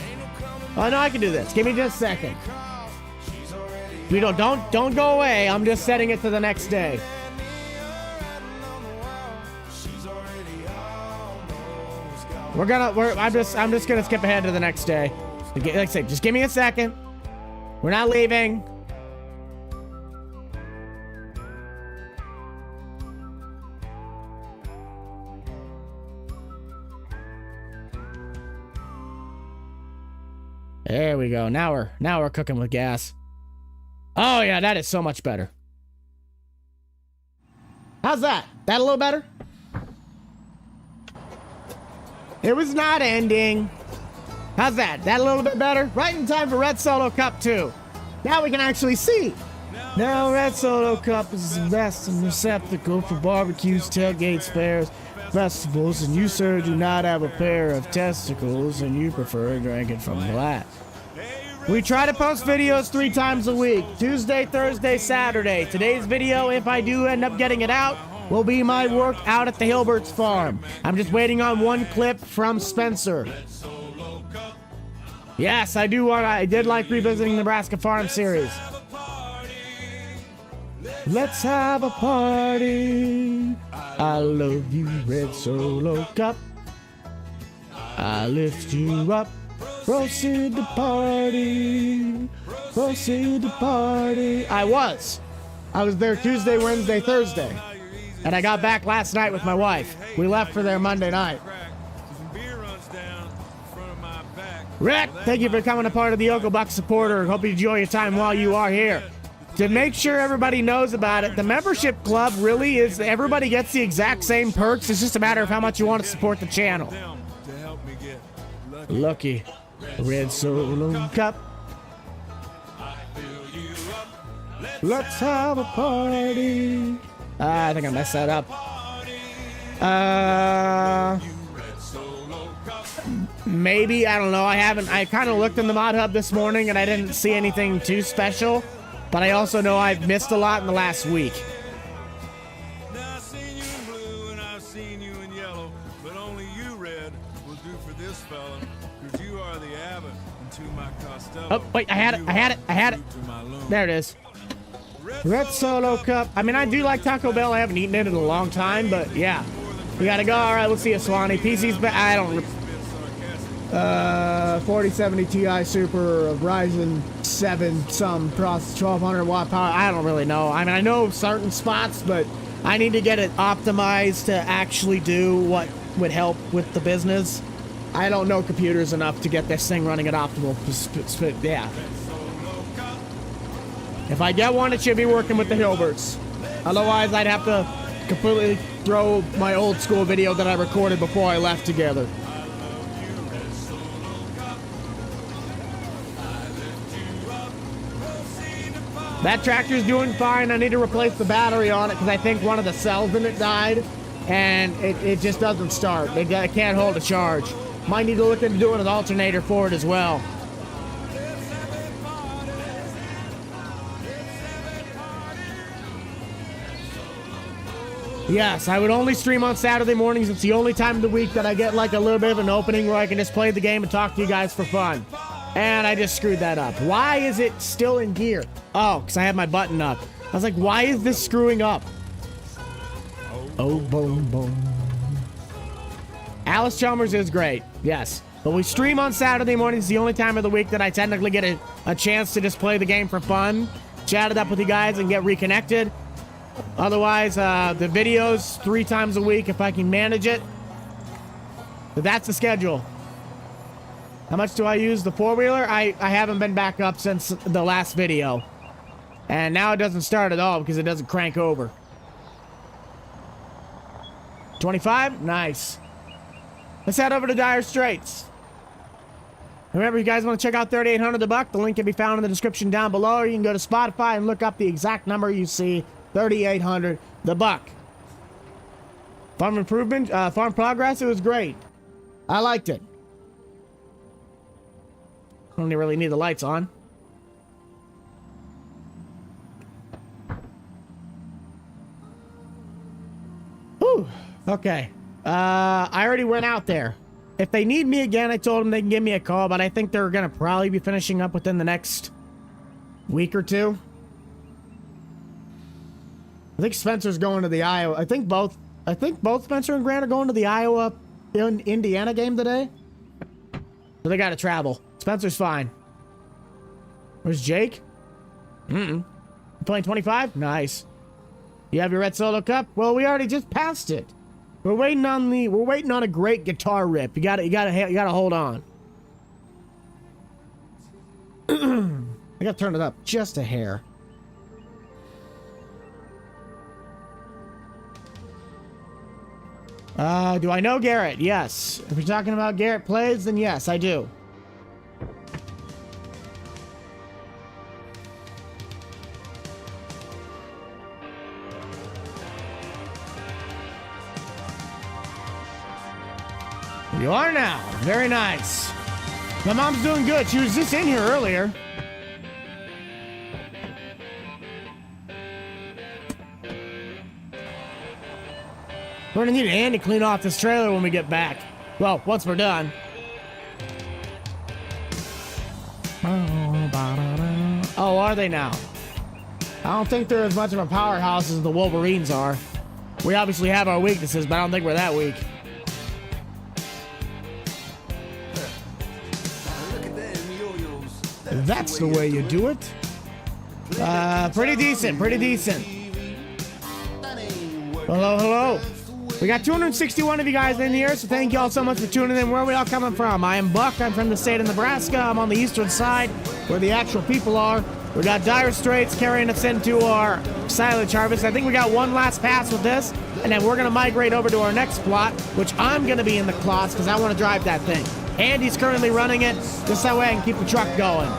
Oh no, I can do this. Give me just a second. You know, don't go away. I'm just setting it to the next day. I'm just gonna skip ahead to the next day. Like I said, just give me a second. We're not leaving. There we go. Now we're cooking with gas. Oh yeah, that is so much better. How's that? That a little better? It was not ending. How's that? That a little bit better? Right in time for Red Solo Cup 2. Now we can actually see. Now Red Solo Cup is the best receptacle for barbecues, tailgates, fairs, festivals, and you, sir, do not have a pair of testicles and you prefer drinking from glass. We try to post videos 3 times a week. Tuesday, Thursday, Saturday. Today's video, if I do end up getting it out, will be my work out at the Hilbert's farm. I'm just waiting on one clip from Spencer. Yes, I did like revisiting Nebraska Farm Series. Let's have a party. I love you, Red Solo Cup. I lift you up. Proceed to party. Proceed to party. I was there Tuesday, Wednesday, Thursday. And I got back last night with my wife. We left for there Monday night. Rick, thank you for becoming a part of the Yokel Buck supporter. Hope you enjoy your time while you are here. To make sure everybody knows about it, the membership club really is, everybody gets the exact same perks. It's just a matter of how much you want to support the channel. Lucky Red Solo Cup. Let's have a party. I think I messed that up. Maybe, I don't know. I kind of looked in the mod hub this morning and I didn't see anything too special. But I also know I've missed a lot in the last week. Now I've seen you in blue and I've seen you in yellow, but only you, Red, will do for this fella, because you are the Abbott and to my Costello. Oh, wait, I had it. There it is. Red Solo Cup. I mean, I do like Taco Bell. I haven't eaten it in a long time, but yeah. We gotta go. All right, let's see you, Swanee. PC's back. I don't... 4070 Ti Super Ryzen 7 some process, 1200 watt power. I don't really know. I mean, I know certain spots, but I need to get it optimized to actually do what would help with the business. I don't know computers enough to get this thing running at optimal. Yeah. If I get one, it should be working with the Hilberts. Otherwise, I'd have to completely throw my old school video that I recorded before I left together. That tractor's doing fine. I need to replace the battery on it because I think one of the cells in it died and it just doesn't start. It can't hold a charge. Might need to look into doing an alternator for it as well. Yes, I would only stream on Saturday mornings. It's the only time of the week that I get like a little bit of an opening where I can just play the game and talk to you guys for fun. And I just screwed that up. Why is it still in gear? Oh, because I have my button up. I was like, why is this screwing up? Oh, boom, boom. Alice Chalmers is great, yes. But we stream on Saturday mornings. The only time of the week that I technically get a chance to just play the game for fun, chat it up with you guys, and get reconnected. Otherwise, the videos 3 times a week if I can manage it. But that's the schedule. How much do I use the 4-wheeler? I haven't been back up since the last video. And now it doesn't start at all because it doesn't crank over. 25? Nice. Let's head over to Dire Straits. Remember, you guys want to check out 3800 The Buck? The link can be found in the description down below. Or you can go to Spotify and look up the exact number you see. 3800 The Buck. Farm improvement, farm progress, it was great. I liked it. Don't really need the lights on. Whew. Okay. I already went out there. If they need me again, I told them they can give me a call, but I think they're gonna probably be finishing up within the next week or two. I think Spencer's going to the Iowa. I think both Spencer and Grant are going to the Iowa Indiana game today. So they gotta travel. Spencer's fine. Where's Jake? Playing 25? Nice. You have your red solo cup? Well, we already just passed it. We're waiting on a great guitar rip. You gotta hold on. I gotta turn it up just a hair. Do I know Garrett? Yes. If you're talking about Garrett Plays, then yes, I do. You are now. Very nice. My mom's doing good. She was just in here earlier. We're gonna need Andy to clean off this trailer when we get back. Well, once we're done. Oh, are they now? I don't think they're as much of a powerhouse as the Wolverines are. We obviously have our weaknesses, but I don't think we're that weak. That's the way you do it. Pretty decent, pretty decent. Hello, hello. We got 261 of you guys in here, so thank you all so much for tuning in. Where are we all coming from? I am Buck. I'm from the state of Nebraska. I'm on the eastern side, where the actual people are. We got Dire Straits carrying us into our silage harvest. I think we got one last pass with this, and then we're going to migrate over to our next plot, which I'm going to be in the clots because I want to drive that thing. Andy's currently running it, just that way I can keep the truck going.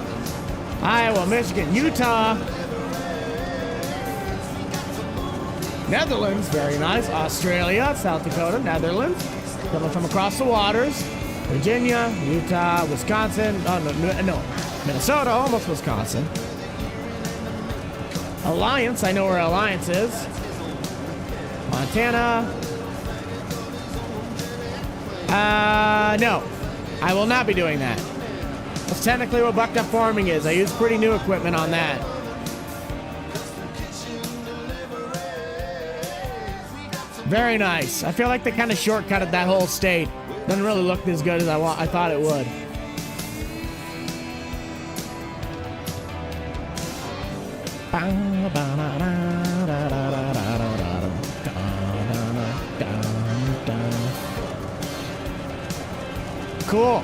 Iowa, Michigan, Utah, Netherlands, very nice. Australia, South Dakota, Netherlands, coming from across the waters. Virginia, Utah, Wisconsin, no, Minnesota, almost Wisconsin. Alliance, I know where Alliance is. Montana. No, I will not be doing that. That's technically what Bucked Up Farming is. I use pretty new equipment on that. Very nice. I feel like they kind of shortcutted that whole state. Doesn't really look as good as I thought it would. Cool.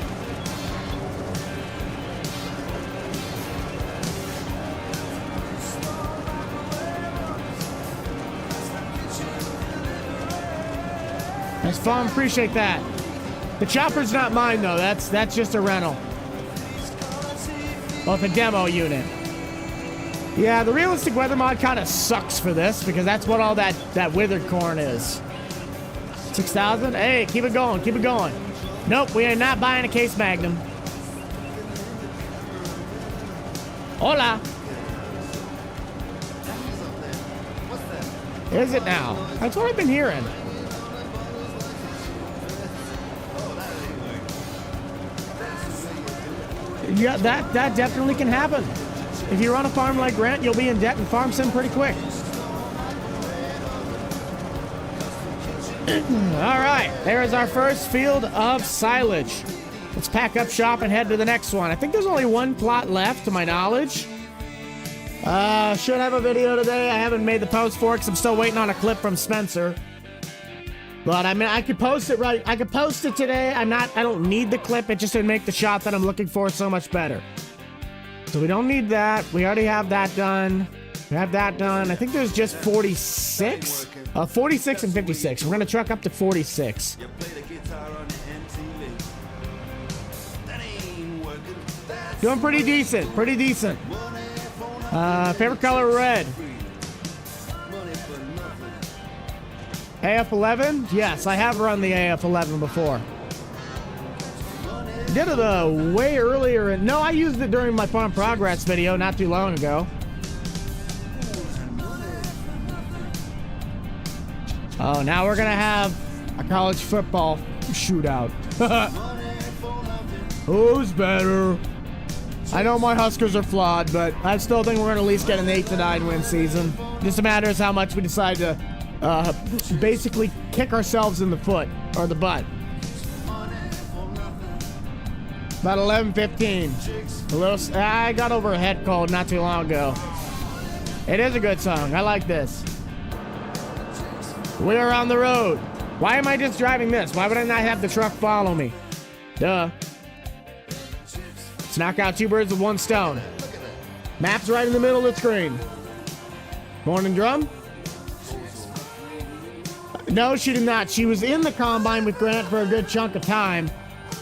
Nice fun, appreciate that. The chopper's not mine though, that's just a rental. Well, it's a demo unit. Yeah, the realistic weather mod kind of sucks for this because that's what all that withered corn is. 6,000? Hey, keep it going, keep it going. Nope, we are not buying a Case Magnum. Hola. Is it now? That's what I've been hearing. Yeah, that definitely can happen. If you run a farm like Grant, you'll be in debt and farm sim pretty quick. All right, there's our first field of silage. Let's pack up shop and head to the next one. I think there's only one plot left, to my knowledge. Should have a video today. I haven't made the post for it because I'm still waiting on a clip from Spencer. But I mean, I could post it right. I could post it today. I don't need the clip. It just would make the shot that I'm looking for so much better. So we don't need that. We already have that done. We have that done. I think there's just 46. 46 and 56. We're gonna truck up to 46. Doing pretty decent. Pretty decent. Favorite color, red. AF11? Yes, I have run the AF11 before. Did it way earlier. No, I used it during my Farm Progress video not too long ago. Oh, now we're gonna have a college football shootout. Who's better? I know my Huskers are flawed, but I still think we're gonna at least get an 8 to 9 win season. Just matters how much we decide to basically kick ourselves in the foot or the butt. About 11:15. I got over a head cold not too long ago. It is a good song. I like this. We are on the road. Why am I just driving this? Why would I not have the truck follow me? Duh. Let's knock out 2 birds with 1 stone. Map's right in the middle of the screen. Morning drum? No, she did not. She was in the combine with Grant for a good chunk of time.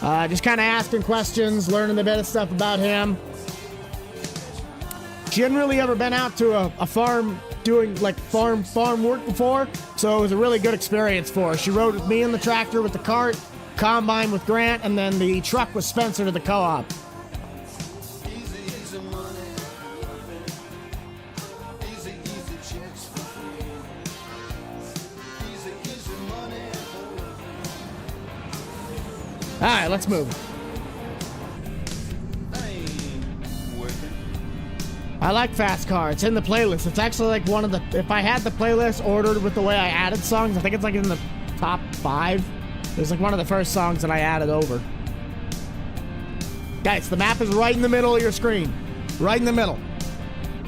Just kind of asking questions, learning a bit of stuff about him. She hadn't really ever been out to a farm doing like farm work before, so it was a really good experience for her. She rode with me in the tractor with the cart, combine with Grant, and then the truck with Spencer to the co-op. All right, let's move. I like Fast Car. It's in the playlist. It's actually like one of the... If I had the playlist ordered with the way I added songs, I think it's like in the top 5. It's like one of the first songs that I added over. Guys, the map is right in the middle of your screen. Right in the middle.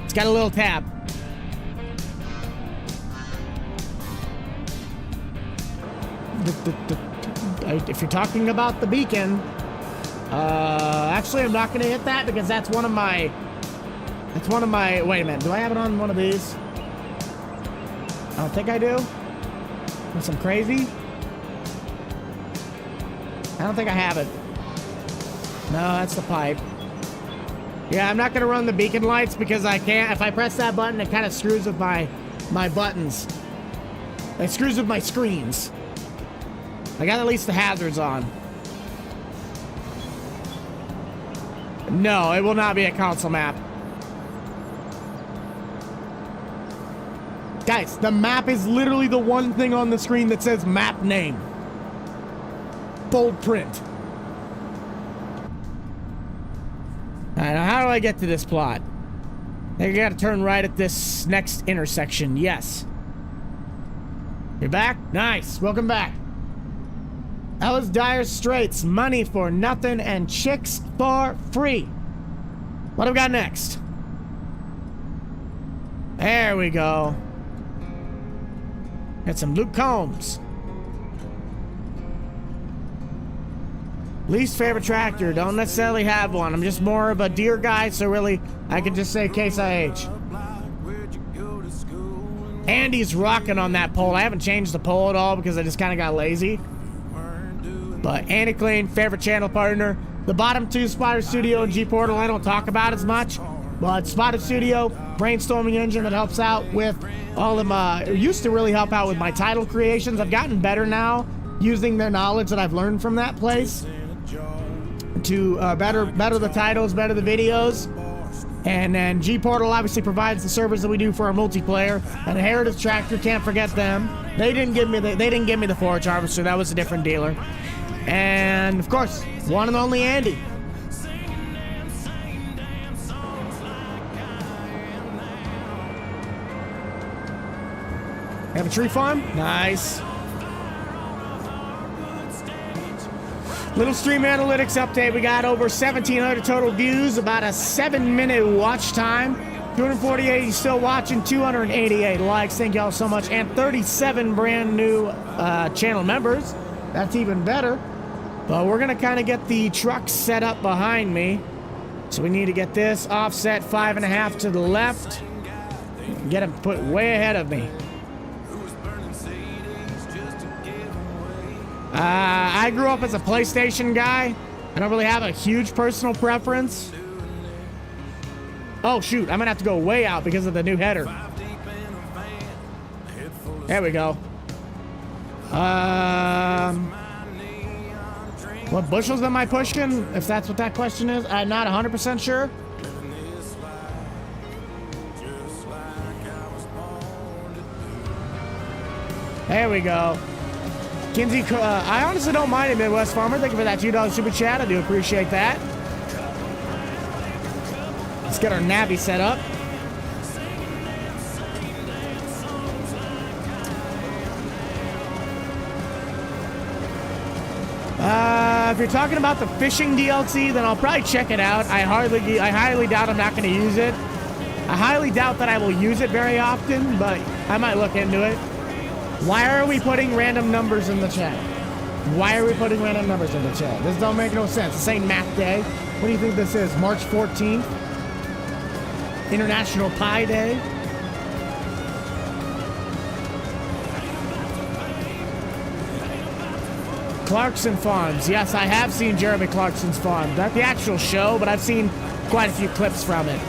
It's got a little tab. If you're talking about the beacon, actually I'm not gonna hit that because that's one of my, wait a minute, do I have it on one of these? I don't think I do. Unless I'm crazy. I don't think I have it. No, that's the pipe. Yeah, I'm not gonna run the beacon lights because I can't, if I press that button, it kind of screws with my buttons. It screws with my screens. I got at least the hazards on. No, it will not be a console map. Guys, the map is literally the one thing on the screen that says map name. Bold print. Alright, now how do I get to this plot? I gotta turn right at this next intersection. Yes. You're back? Nice. Welcome back. That was Dire Straits, Money for Nothing and Chicks for Free. What have we got next? There we go. Got some Luke Combs. Least favorite tractor. Don't necessarily have one. I'm just more of a deer guy, so really I can just say Case IH. Andy's rocking on that pole. I haven't changed the pole at all because I just kind of got lazy. But Andy Clean, favorite channel partner. The bottom 2, Spider Studio and G Portal, I don't talk about as much. But Spider Studio, brainstorming engine that helps out with all of my... It used to really help out with my title creations. I've gotten better now using the knowledge that I've learned from that place to better the titles, better the videos. And then G Portal obviously provides the service that we do for our multiplayer. And Heritage Tractor, can't forget them. They didn't give me the forage harvester. That was a different dealer. And of course, one and only Andy. Have a tree farm? Nice. Little stream analytics update. We got over 1,700 total views, about a 7-minute watch time. 248 still watching, 288 likes. Thank y'all so much. And 37 brand new channel members. That's even better. But we're gonna kind of get the truck set up behind me. So we need to get this offset 5.5 to the left. Get him put way ahead of me. I grew up as a PlayStation guy. I don't really have a huge personal preference. Oh shoot, I'm gonna have to go way out because of the new header. There we go. What bushels am I pushing? If that's what that question is, I'm not 100% sure. There we go. Kinsey, I honestly don't mind it, Midwest Farmer. Thank you for that $2 super chat. I do appreciate that. Let's get our navy set up. If you're talking about the fishing DLC, then I'll probably check it out. I highly doubt I'm not going to use it. I highly doubt that I will use it very often, but I might look into it. Why are we putting random numbers in the chat? Why are we putting random numbers in the chat? This don't make no sense. This ain't math day. What do you think this is? March 14th? International Pie Day? Clarkson Farms. Yes, I have seen Jeremy Clarkson's farm. Not the actual show, but I've seen quite a few clips from it.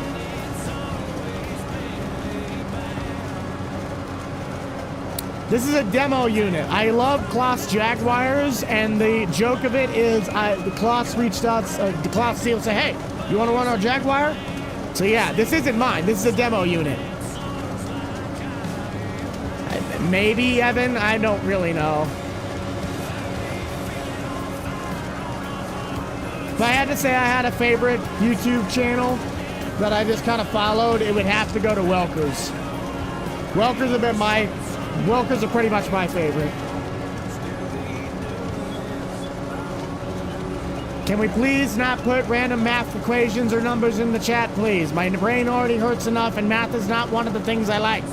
This is a demo unit. I love Kloss Jaguars, and the joke of it is the Kloss reached out, the Kloss team said, hey, you want to run our Jaguar? So yeah, this isn't mine. This is a demo unit. Maybe, Evan? I don't really know. If I had to say I had a favorite YouTube channel that I just kind of followed, it would have to go to Welkers. Welkers are pretty much my favorite. Can we please not put random math equations or numbers in the chat, please? My brain already hurts enough, and math is not one of the things I like.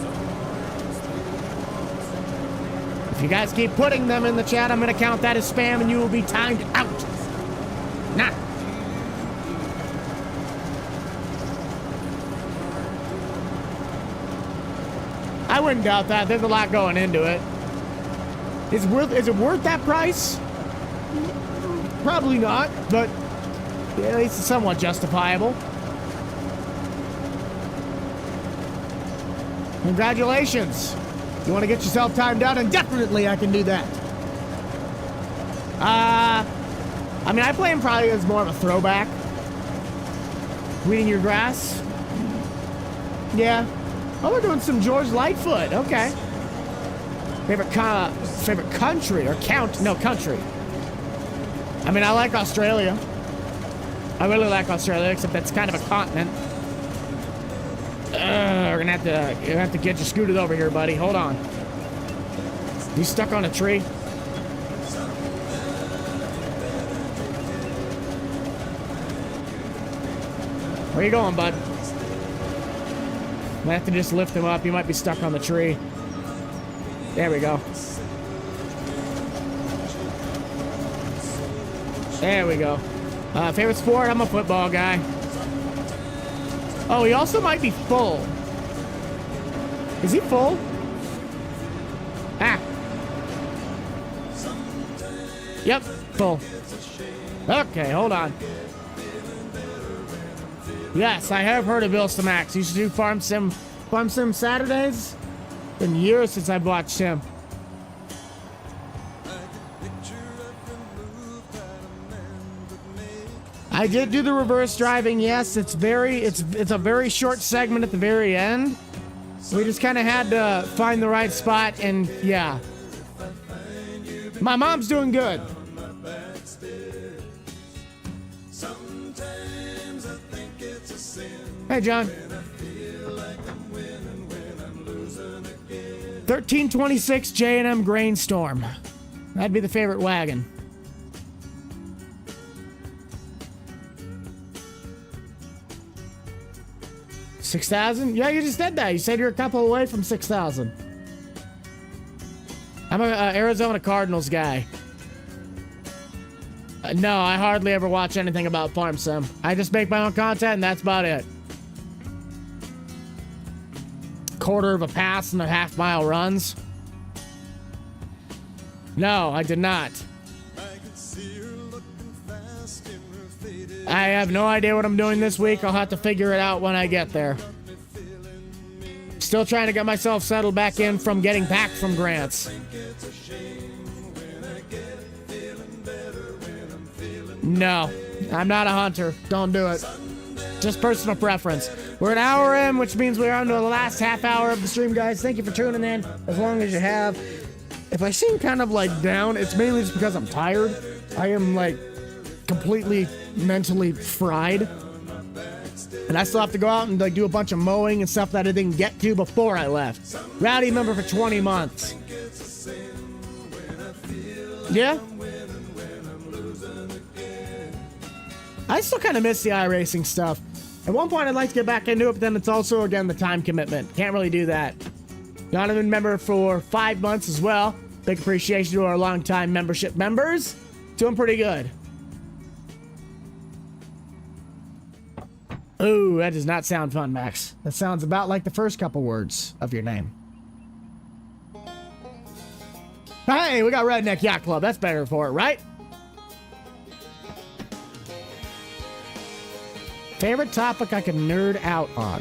If you guys keep putting them in the chat, I'm going to count that as spam, and you will be timed out. Nah. I wouldn't doubt that. There's a lot going into it. Is it worth that price? Probably not, but at least it's somewhat justifiable. Congratulations. You want to get yourself timed out? And definitely I can do that. I mean, I play him probably as more of a throwback. Weeding your grass? Yeah. Oh, we're doing some George Lightfoot. Okay. Favorite country or count? No, country. I mean, I like Australia. I really like Australia, except that's kind of a continent. We're gonna have to get you scooted over here, buddy. Hold on. You stuck on a tree? Where you going, bud? Might have to just lift him up. He might be stuck on the tree. There we go. There we go. Favorite sport? I'm a football guy. Oh, he also might be full. Is he full? Ah. Yep, full. Okay, hold on. Yes, I have heard of Bill Stamax. He used to do Farm Sim Saturdays. Been years since I've watched him. I did do the reverse driving. Yes, it's a very short segment at the very end. We just kind of had to find the right spot, and yeah. My mom's doing good. Hey, John. 1326 J&M Grainstorm. That'd be the favorite wagon. $6,000? Yeah, you just said that. You said you're a couple away from 6,000. I'm an Arizona Cardinals guy. No, I hardly ever watch anything about Farm Sim. I just make my own content, and that's about it. Quarter of a pass and a half-mile runs. No, I did not. I have no idea what I'm doing this week. I'll have to figure it out when I get there. Still trying to get myself settled back in from getting back from grants. No, I'm not a hunter. Don't do it. Just personal preference. We're an hour in, which means we're on to the last half hour of the stream, guys. Thank you for tuning in, as long as you have. If I seem kind of like down, it's mainly just because I'm tired. I am like completely mentally fried. And I still have to go out and like do a bunch of mowing and stuff that I didn't get to before I left. Rowdy member for 20 months. Yeah? I still kind of miss the iRacing stuff. At one point, I'd like to get back into it, but then it's also, again, the time commitment. Can't really do that. Donovan member for 5 months as well. Big appreciation to our longtime membership members. Doing pretty good. Ooh, that does not sound fun, Max. That sounds about like the first couple words of your name. Hey, we got Redneck Yacht Club. That's better for it, right? Favorite topic I can nerd out on.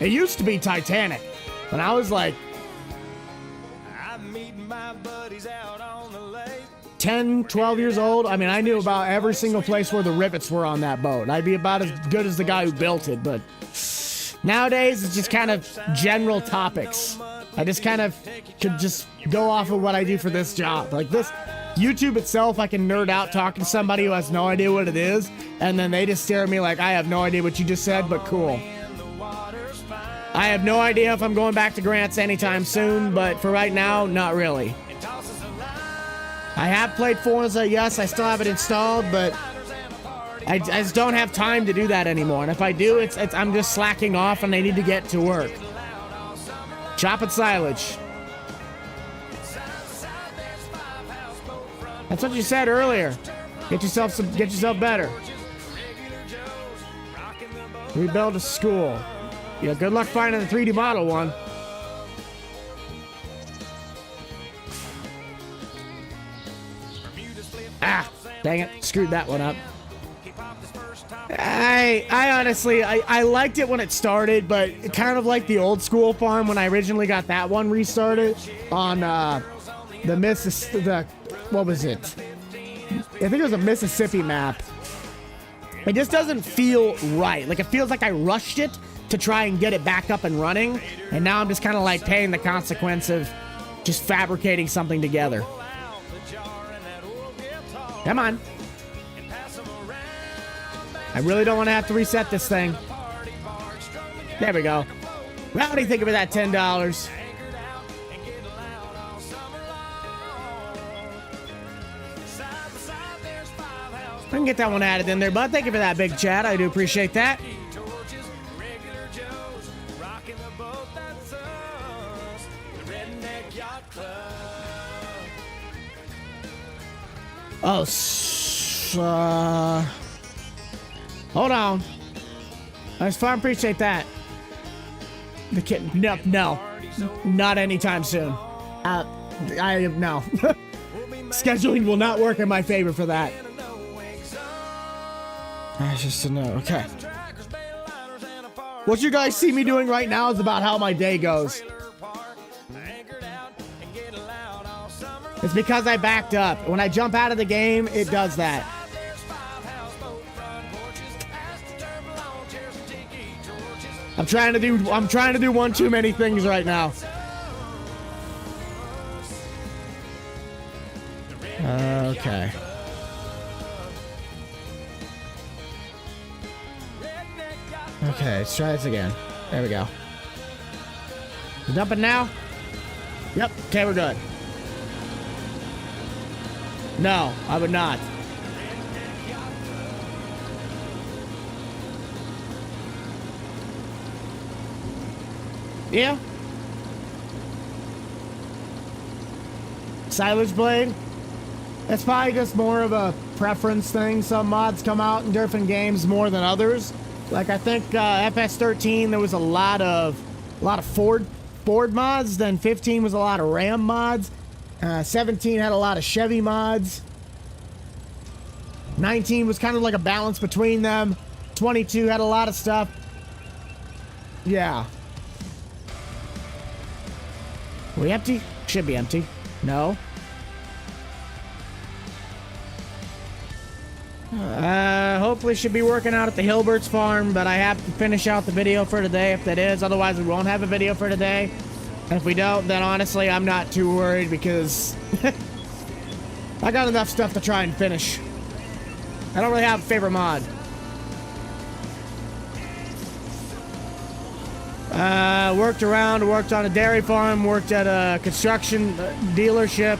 It used to be Titanic. When I was like 10, 12 years old, I mean, I knew about every single place where the rivets were on that boat. I'd be about as good as the guy who built it, but nowadays it's just kind of general topics. I just kind of could just go off of what I do for this job. Like this YouTube itself, I can nerd out talking to somebody who has no idea what it is, and then they just stare at me like, I have no idea what you just said, but cool. I have no idea if I'm going back to Grants anytime soon, but for right now, not really. I have played Forza, yes, I still have it installed, but I just don't have time to do that anymore. And if I do, it's I'm just slacking off and I need to get to work. Chop at Silage. That's what you said earlier. Get yourself better. Rebuild a school. Yeah, good luck finding the 3D model one. Ah, dang it. Screwed that one up. I honestly, I liked it when it started, but it kind of like the old school farm when I originally got that one restarted on what was it? I think it was a Mississippi map. It just doesn't feel right. Like, it feels like I rushed it to try and get it back up and running, and now I'm just kind of like paying the consequence of just fabricating something together. Come on. I really don't want to have to reset this thing. There we go. Well, what do you think of that $10? I can get that one added in there, bud. Thank you for that big chat. I do appreciate that. Oh, hold on. I appreciate that. The kitten. No. Not anytime soon. No. Scheduling will not work in my favor for that. That's just a no. Okay. What you guys see me doing right now is about how my day goes. It's because I backed up. When I jump out of the game, it does that. I'm trying to do one too many things right now. Okay. Okay, let's try this again. There we go. You dump it now? Yep. Okay, we're good. No, I would not. Yeah. Silage blade. It's probably just more of a preference thing. Some mods come out in different games more than others. Like I think FS13 there was a lot of Ford mods. Then 15 was a lot of Ram mods. 17 had a lot of Chevy mods. 19 was kind of like a balance between them. 22 had a lot of stuff. Yeah. Are we empty? Should be empty. No. Hopefully should be working out at the Hilbert's farm, but I have to finish out the video for today if that is. Otherwise, we won't have a video for today. And if we don't, then honestly, I'm not too worried because I got enough stuff to try and finish. I don't really have a favorite mod. Worked around, worked on a dairy farm, worked at a construction dealership,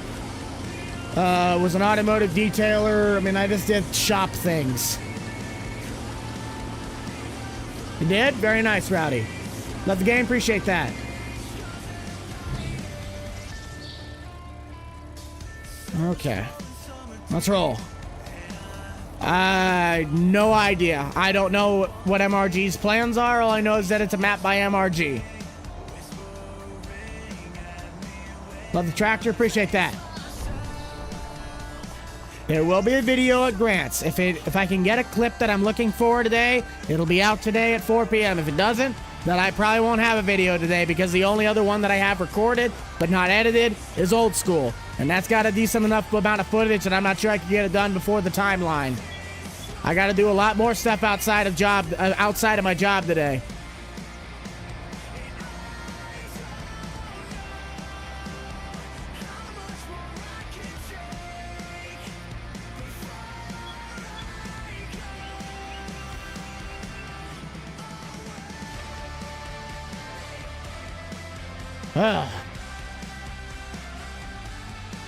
was an automotive detailer. I mean, I just did shop things. You did? Very nice, Rowdy. Love the game, appreciate that. Okay. Let's roll. No idea. I don't know what MRG's plans are. All I know is that it's a map by MRG. Love the tractor. Appreciate that. There will be a video at Grant's. If I can get a clip that I'm looking for today, it'll be out today at 4 p.m. If it doesn't, then I probably won't have a video today because the only other one that I have recorded but not edited is Old School. And that's got a decent enough amount of footage and I'm not sure I can get it done before the timeline. I got to do a lot more stuff outside of my job today.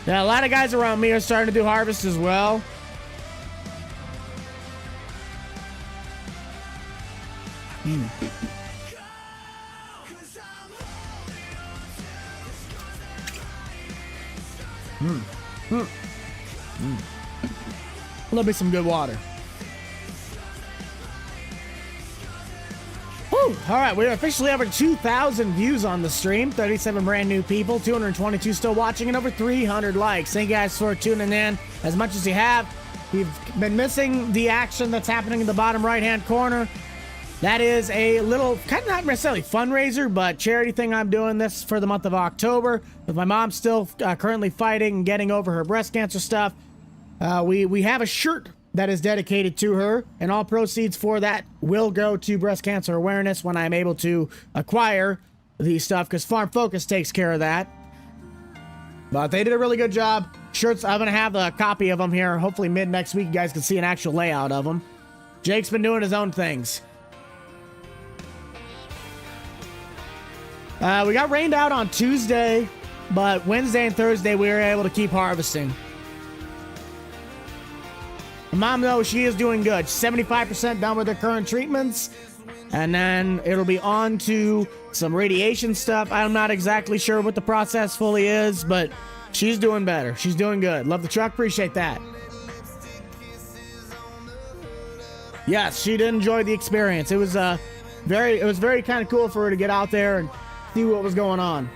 Yeah, a lot of guys around me are starting to do harvest as well. Love me some good water. Woo! All right, we're officially over 2,000 views on the stream, 37 brand new people, 222 still watching, and over 300 likes. Thank you guys for tuning in as much as you have. You've been missing the action that's happening in the bottom right-hand corner. That is a little, kind of not necessarily fundraiser, but charity thing I'm doing this for the month of October. With my mom still currently fighting and getting over her breast cancer stuff. We have a shirt that is dedicated to her, and all proceeds for that will go to breast cancer awareness when I'm able to acquire the stuff, because Farm Focus takes care of that. But they did a really good job. Shirts, I'm going to have a copy of them here. Hopefully mid next week you guys can see an actual layout of them. Jake's been doing his own things. We got rained out on Tuesday, but Wednesday and Thursday we were able to keep harvesting. Mom, though, she is doing good. 75% done with her current treatments. And then it'll be on to some radiation stuff. I'm not exactly sure what the process fully is, but she's doing better. She's doing good. Love the truck. Appreciate that. Yes, she did enjoy the experience. It was very kind of cool for her to get out there and see what was going on.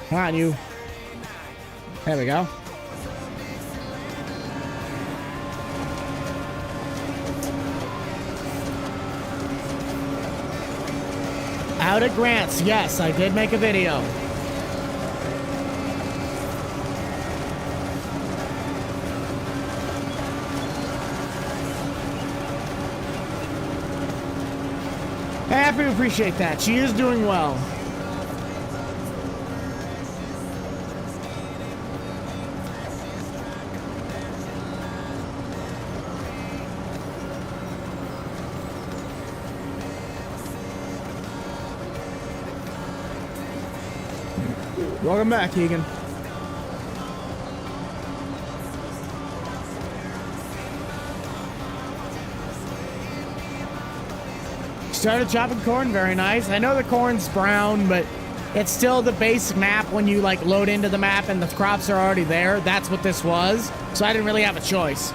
Come on, you. There we go. Out at Grant's. Yes, I did make a video. I appreciate that. She is doing well. Welcome back, Keegan. Started chopping corn, very nice. I know the corn's brown, but it's still the basic map when you like load into the map and the crops are already there. That's what this was. So I didn't really have a choice.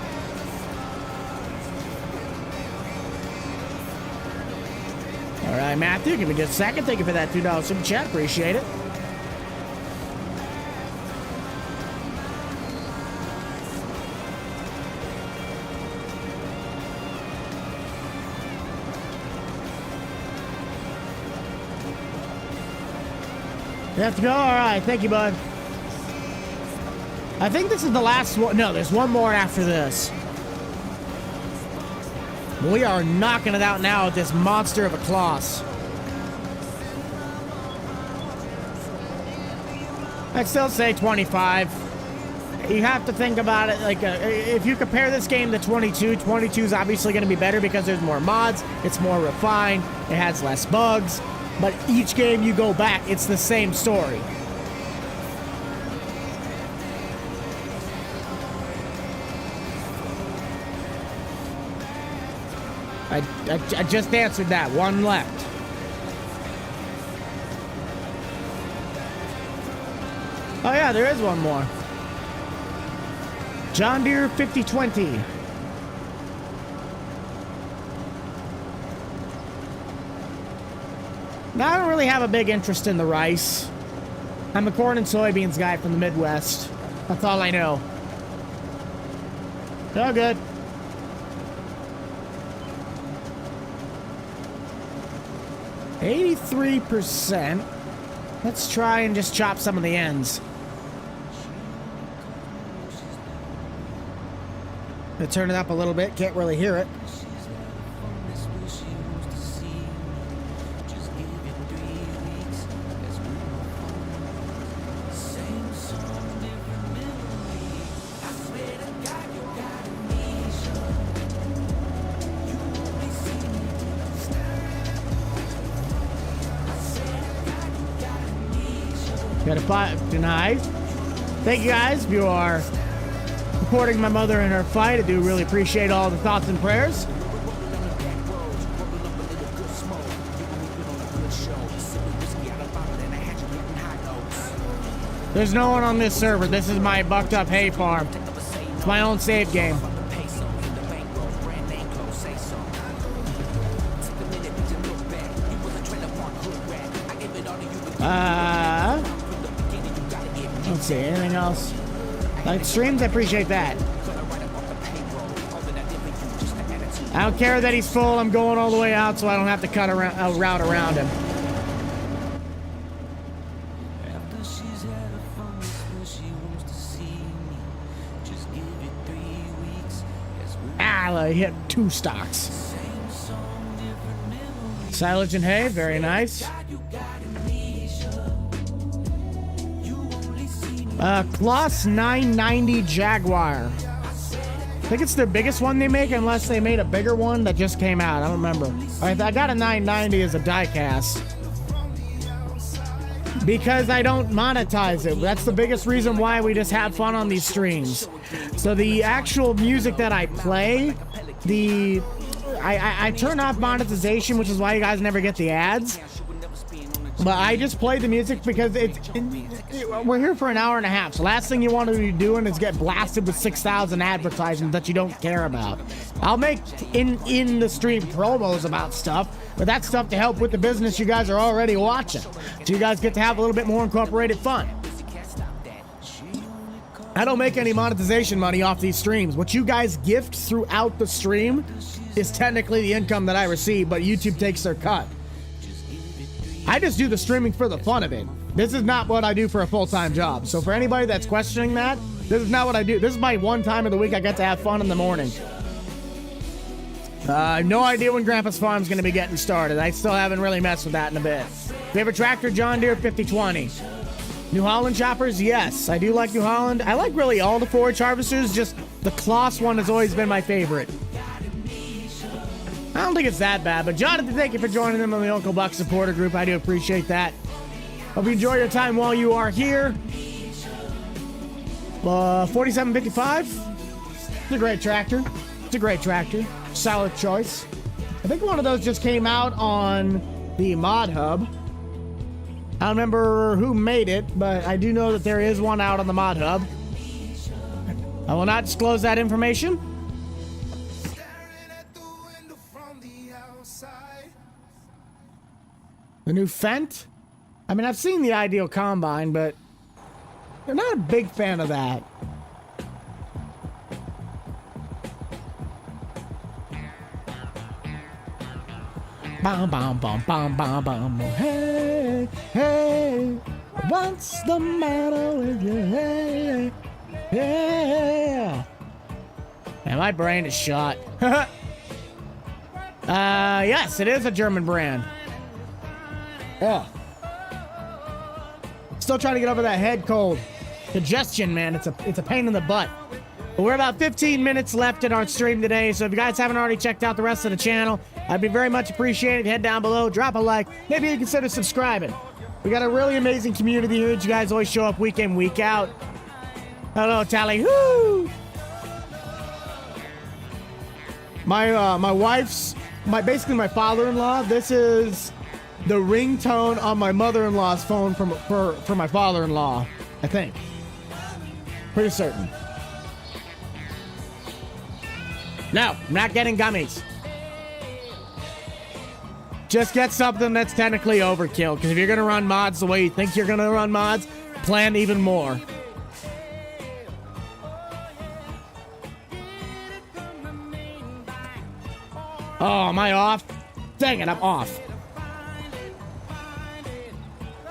All right, Matthew, give me just a second. Thank you for that $2 super chat. Appreciate it. You have to go? All right. Thank you, bud. I think this is the last one. No, there's one more after this. We are knocking it out now with this monster of a Kloss. I'd still say 25. You have to think about it like if you compare this game to 22, 22 is obviously going to be better because there's more mods, it's more refined, it has less bugs, but each game you go back, it's the same story. I just answered that. One left. Oh yeah, there is one more. John Deere 5020. Now, I don't really have a big interest in the rice. I'm a corn and soybeans guy from the Midwest. That's all I know. Oh, good. %. Let's try and just chop some of the ends. Gonna turn it up a little bit. Can't really hear it. Got a 5 tonight. Thank you guys if you are supporting my mother in her fight. I do really appreciate all the thoughts and prayers. There's no one on this server. This is my bucked up hay farm. It's my own save game. Let's see, anything else? Like streams, I appreciate that. I don't care that he's full. I'm going all the way out so I don't have to cut a route around him. I hit 2 stocks. Silage and hay, very nice. Kloss 990 Jaguar. I think it's their biggest one they make, unless they made a bigger one that just came out. I don't remember. All right, I got a 990 as a diecast because I don't monetize it. That's the biggest reason why we just have fun on these streams. So the actual music that I play, I turn off monetization, which is why you guys never get the ads. But I just play the music because we're here for an hour and a half. So last thing you want to be doing is get blasted with 6,000 advertisements that you don't care about. I'll make in the stream promos about stuff, but that's stuff to help with the business you guys are already watching. So you guys get to have a little bit more incorporated fun. I don't make any monetization money off these streams. What you guys gift throughout the stream is technically the income that I receive, but YouTube takes their cut. I just do the streaming for the fun of it. This is not what I do for a full-time job. So for anybody that's questioning that, this is not what I do. This is my one time of the week I get to have fun in the morning. I have no idea when Grandpa's Farm's going to be getting started. I still haven't really messed with that in a bit. Favorite tractor, John Deere 5020. New Holland choppers, yes. I do like New Holland. I like really all the forage harvesters, just the Kloss one has always been my favorite. I don't think it's that bad, but Jonathan, thank you for joining them on the Uncle Buck supporter group. I do appreciate that. Hope you enjoy your time while you are here. 4755. It's a great tractor. It's a great tractor. Solid choice. I think one of those just came out on the Mod Hub. I don't remember who made it, but I do know that there is one out on the Mod Hub. I will not disclose that information. The new Fendt? I mean, I've seen the Ideal Combine, but I'm not a big fan of that. Bum, bum, bum, bum, bum, bum. Hey, hey. What's the matter with you? Hey, yeah. Man, my brain is shot. Yes, it is a German brand. Oh. Still trying to get over that head cold. Congestion, man. It's a pain in the butt. But we're about 15 minutes left in our stream today, so if you guys haven't already checked out the rest of the channel, I'd be very much appreciated. Head down below, drop a like, maybe you consider subscribing. We got a really amazing community here that you guys always show up week in, week out. Hello, Tally. Woo! My wife's, basically my father-in-law, this is the ringtone on my mother-in-law's phone for my father-in-law, I think. Pretty certain. No, I'm not getting gummies. Just get something that's technically overkill, because if you're going to run mods the way you think you're going to run mods, plan even more. Oh, am I off? Dang it, I'm off.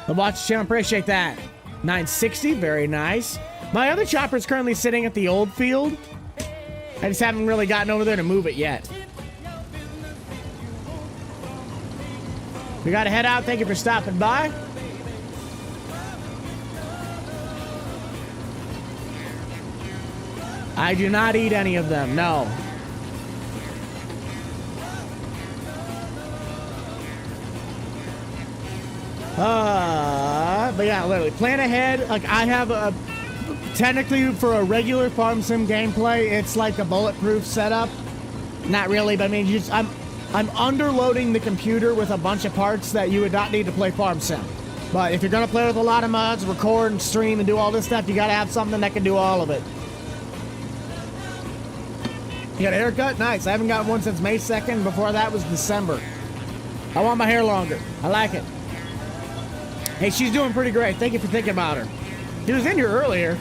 The watch channel, appreciate that. 960, very nice. My other chopper is currently sitting at the old field. I just haven't really gotten over there to move it yet. We gotta head out. Thank you for stopping by. I do not eat any of them, no. But yeah, literally, plan ahead. Like, I have a... Technically, for a regular farm sim gameplay, it's like a bulletproof setup. Not really, but I mean, I'm underloading the computer with a bunch of parts that you would not need to play farm sim. But if you're gonna play with a lot of mods, record and stream and do all this stuff, you gotta have something that can do all of it. You got a haircut? Nice. I haven't gotten one since May 2nd. Before that was December. I want my hair longer. I like it. Hey, she's doing pretty great. Thank you for thinking about her. She was in here earlier.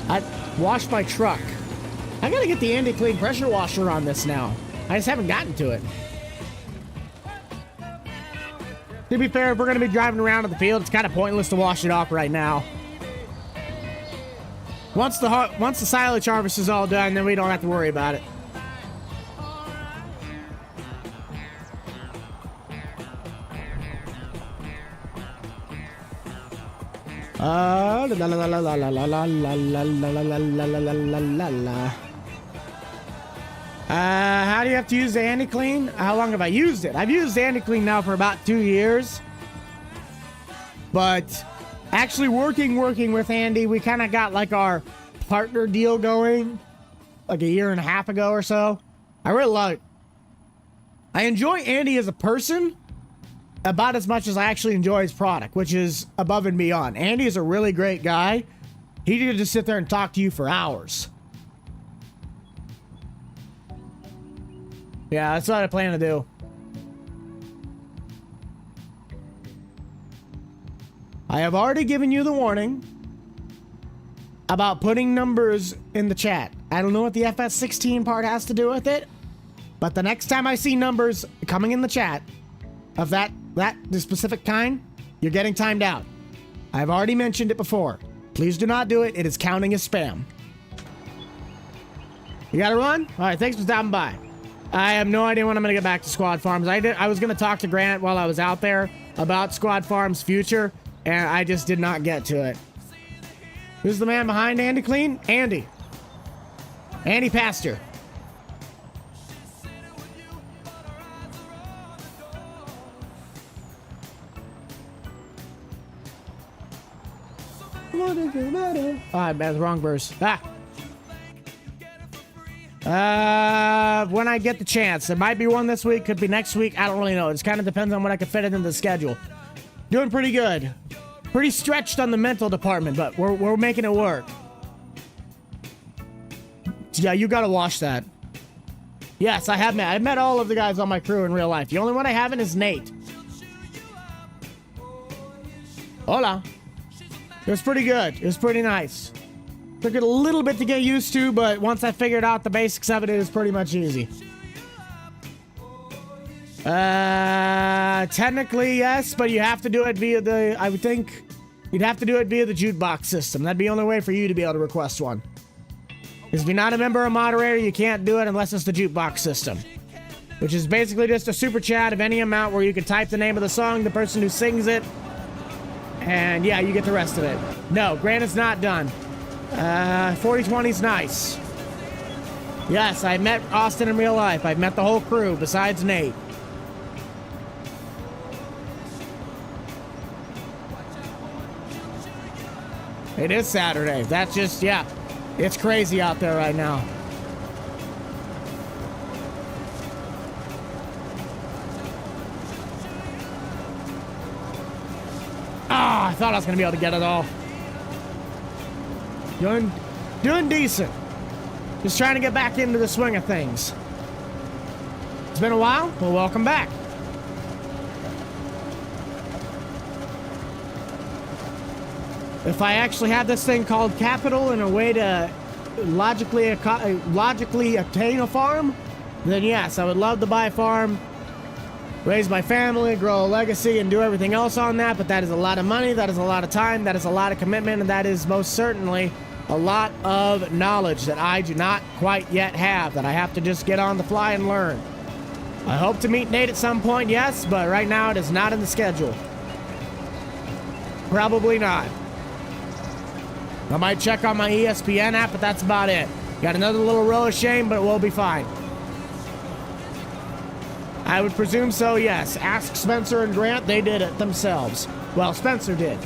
I washed my truck. I gotta get the Andy Clean pressure washer on this now. I just haven't gotten to it. To be fair, if we're gonna be driving around in the field, it's kind of pointless to wash it off right now. Once the silage harvest is all done, then we don't have to worry about it. How do you have to use the Andy Clean? How long have I used it? I've used Andy Clean now for about 2 years. But actually working with Andy, we kind of got like our partner deal going like a year and a half ago or so. I really love it. I enjoy Andy as a person about as much as I actually enjoy his product, which is above and beyond. Andy is a really great guy. He could just sit there and talk to you for hours. Yeah, that's what I plan to do. I have already given you the warning about putting numbers in the chat. I don't know what the FS16 part has to do with it, but the next time I see numbers coming in the chat of the specific kind, you're getting timed out. I've already mentioned it before. Please do not do it. It is counting as spam. You gotta run? All right, thanks for stopping by. I have no idea when I'm gonna get back to Squad Farms. I was gonna talk to Grant while I was out there about Squad Farms' future, and I just did not get to it. Who's the man behind Andy Clean? Andy. Andy Pastor. Oh, that's wrong verse. When I get the chance. There might be one this week, could be next week. I don't really know. It just kind of depends on when I can fit it into the schedule. Doing pretty good. Pretty stretched on the mental department, but we're making it work. Yeah, you gotta watch that. Yes, I've met all of the guys on my crew in real life. The only one I haven't is Nate. Hola. It was pretty good. It was pretty nice. Took it a little bit to get used to, but once I figured out the basics of it, it was pretty much easy. Technically, yes, but you have to do it via the, I would think, you'd have to do it via the jukebox system. That'd be the only way for you to be able to request one. Because if you're not a member or moderator, you can't do it unless it's the jukebox system. Which is basically just a super chat of any amount where you can type the name of the song, the person who sings it, and yeah, you get the rest of it. No, Grant is not done. 4020's nice. Yes, I met Austin in real life. I've met the whole crew besides Nate. It is Saturday. That's just, yeah. It's crazy out there right now. Ah, I thought I was going to be able to get it all. Doing decent. Just trying to get back into the swing of things. It's been a while. Well, welcome back. If I actually had this thing called capital in a way to logically obtain a farm, then yes, I would love to buy a farm, raise my family, grow a legacy, and do everything else on that, but that is a lot of money, that is a lot of time, that is a lot of commitment, and that is most certainly a lot of knowledge that I do not quite yet have, that I have to just get on the fly and learn. I hope to meet Nate at some point, yes, but right now it is not in the schedule. Probably not. I might check on my ESPN app, but that's about it. Got another little row of shame, but we'll be fine. I would presume so, yes. Ask Spencer and Grant, they did it themselves. Well, Spencer did.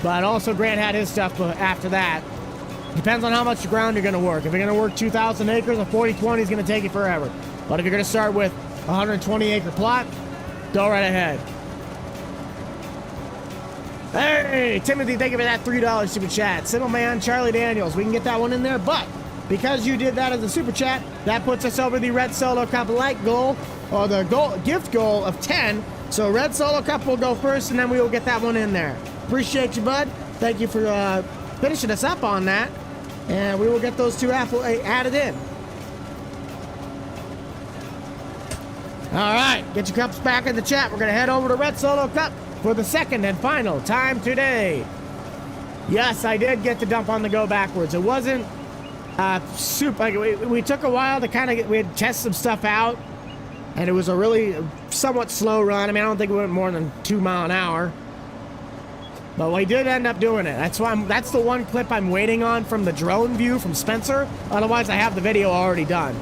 But also Grant had his stuff after that. Depends on how much ground you're going to work. If you're going to work 2,000 acres, a 40-20 is going to take you forever. But if you're going to start with a 120-acre plot, go right ahead. Hey, Timothy, thank you for that $3 super chat. Simmleman, Charlie Daniels, we can get that one in there, but because you did that as a super chat, that puts us over the Red Solo Cup like goal, or the gift goal of 10. So Red Solo Cup will go first, and then we will get that one in there. Appreciate you, bud. Thank you for finishing us up on that, and we will get those two added in. All right, get your cups back in the chat. We're going to head over to Red Solo Cup for the second and final time today. Yes, I did get to dump on the go backwards. It wasn't super. Like, we took a while to kind of we had test some stuff out, and it was a really somewhat slow run. I mean, I don't think it went more than 2 miles an hour, but we did end up doing it. That's why that's the one clip I'm waiting on from the drone view from Spencer. Otherwise, I have the video already done.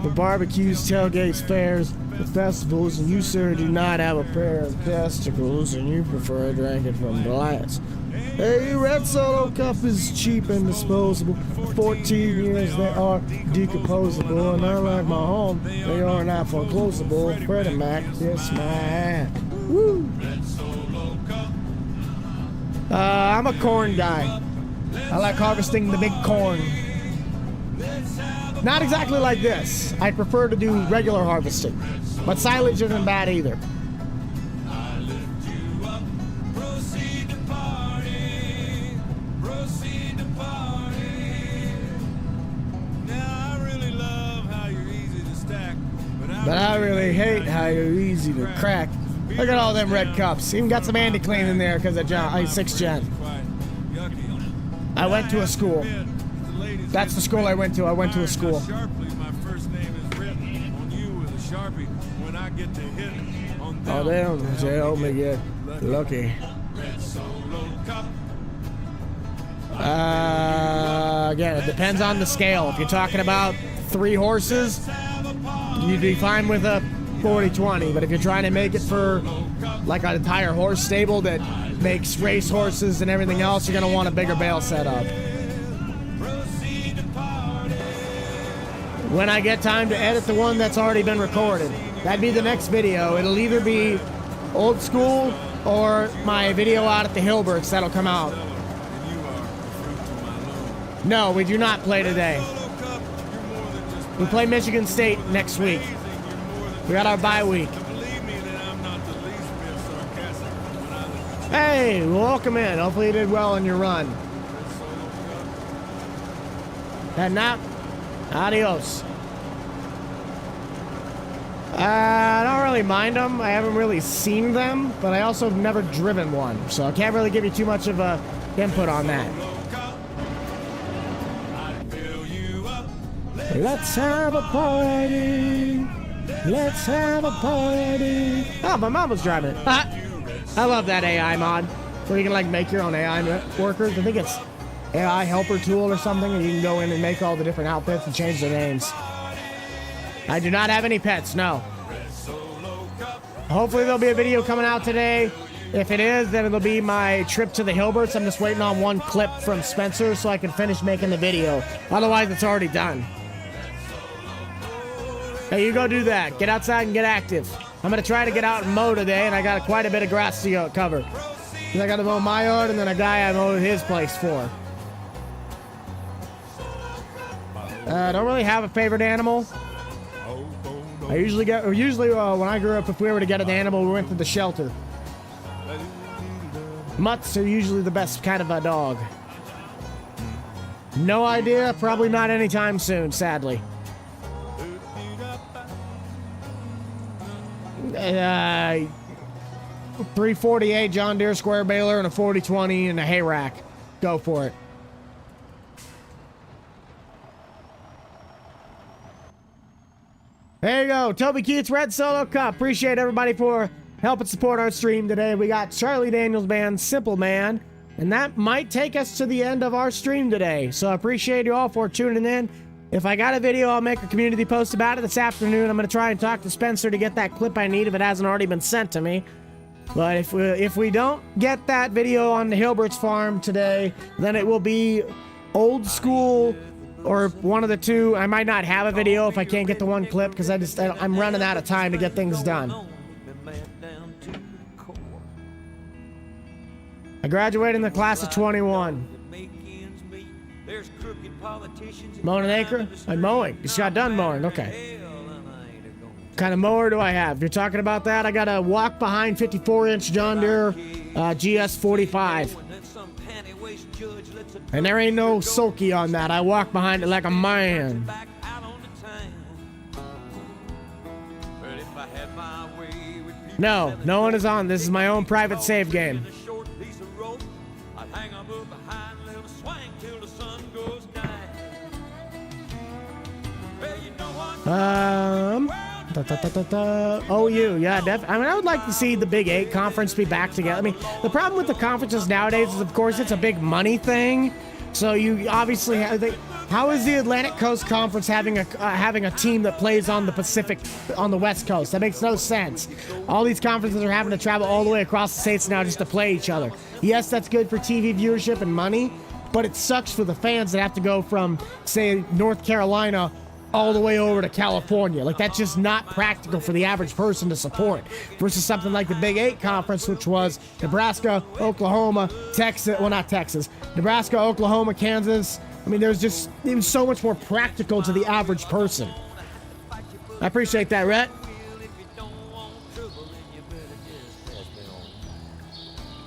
The barbecues, tailgates, fairs, the festivals, and you, sir, do not have a pair of testicles, and you prefer drinking from glass. Hey, Red Solo Cup is cheap and disposable. For 14 years, they are decomposable, and unlike my home, they are not foreclosable. Freddie Mac, kiss my ass. Woo! I'm a corn guy. I like harvesting the big corn. Not exactly like this. I prefer to do regular harvesting. But silage isn't bad either. But I really hate how you're easy to crack. Look at all them red cups. Even got some Andy Clean in there because of 6th gen. I went to a school. That's the school I went to. I went to a school. Oh, they don't me get lucky. Again, it depends on the scale. If you're talking about 3 horses, you'd be fine with a 40-20. But if you're trying to make it for like an entire horse stable that makes race horses and everything else, you're going to want a bigger bale setup. When I get time to edit the one that's already been recorded, that'd be the next video. It'll either be old school or my video out at the Hilberts that'll come out. No, we do not play today. We play Michigan State next week. We got our bye week. Hey, welcome in. Hopefully you did well in your run. Heading out. Adios. I don't really mind them. I haven't really seen them, but I also have never driven one, so I can't really give you too much of a input on that. Let's have a party. Let's have a party. Oh, my mom was driving it. I love that AI mod where you can like make your own AI workers. I think it's AI helper tool or something, and you can go in and make all the different outfits and change their names. I do not have any pets, no. Hopefully there'll be a video coming out today. If it is, then it'll be my trip to the Hilberts. I'm just waiting on one clip from Spencer so I can finish making the video. Otherwise, it's already done. Hey, you go do that. Get outside and get active. I'm going to try to get out and mow today, and I got quite a bit of grass to cover. Because I got to mow my yard, and then a guy I mowed his place for. I don't really have a favorite animal. Usually when I grew up, if we were to get an animal, we went to the shelter. Mutts are usually the best kind of a dog. No idea. Probably not anytime soon, sadly. 348 John Deere square baler and a 4020 and a hay rack. Go for it. There you go. Toby Keats, Red Solo Cup. Appreciate everybody for helping support our stream today. We got Charlie Daniels Band, Simple Man, and that might take us to the end of our stream today. So I appreciate you all for tuning in. If I got a video, I'll make a community post about it this afternoon. I'm going to try and talk to Spencer to get that clip I need if it hasn't already been sent to me. But if we don't get that video on the Hilbert's farm today, then it will be old school or one of the two. I might not have a video if I can't get the one clip because I'm running out of time to get things done. I graduated in the class of 21. Mowing an acre? I'm mowing. Just got done mowing. Okay. What kind of mower do I have? If you're talking about that, I got a walk behind 54-inch John Deere GS45. And there ain't no sulky on that. I walk behind it like a man. No, no one is on. This is my own private save game. OU, yeah, I mean, I would like to see the Big 8 conference be back together. I mean, the problem with the conferences nowadays is, of course, it's a big money thing. So you obviously have, how is the Atlantic Coast Conference having a team that plays on the Pacific, on the West Coast? That makes no sense. All these conferences are having to travel all the way across the states now just to play each other. Yes, that's good for TV viewership and money, but it sucks for the fans that have to go from, say, North Carolina all the way over to California. Like, that's just not practical for the average person to support. Versus something like the Big 8 Conference, which was Nebraska, Oklahoma, Texas, well, not Texas, Nebraska, Oklahoma, Kansas. I mean, it was so much more practical to the average person. I appreciate that, Rhett.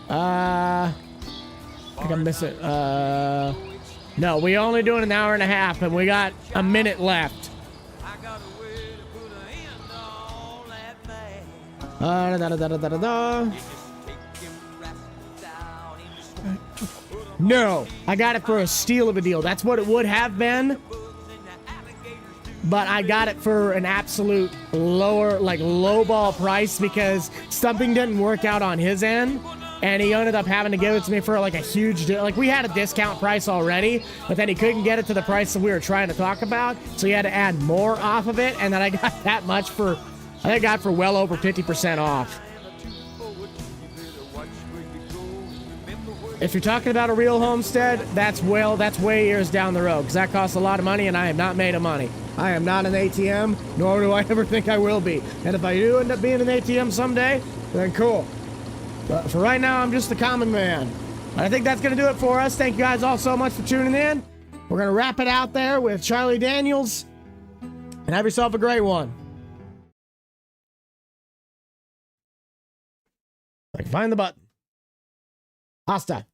I think I miss it. No, we only doing an hour and a half, and we got a minute left. No, I got it for a steal of a deal. That's what it would have been. But I got it for an absolute lower, like lowball price because something didn't work out on his end. And he ended up having to give it to me for like a huge deal. Like, we had a discount price already, but then he couldn't get it to the price that we were trying to talk about. So he had to add more off of it. And then I got that much for, I think I got for well over 50% off. If you're talking about a real homestead, that's way years down the road because that costs a lot of money and I have not made a money. I am not an ATM, nor do I ever think I will be. And if I do end up being an ATM someday, then cool. But for right now, I'm just a common man. And I think that's going to do it for us. Thank you guys all so much for tuning in. We're going to wrap it out there with Charlie Daniels. And have yourself a great one. Like, find the button. Hasta.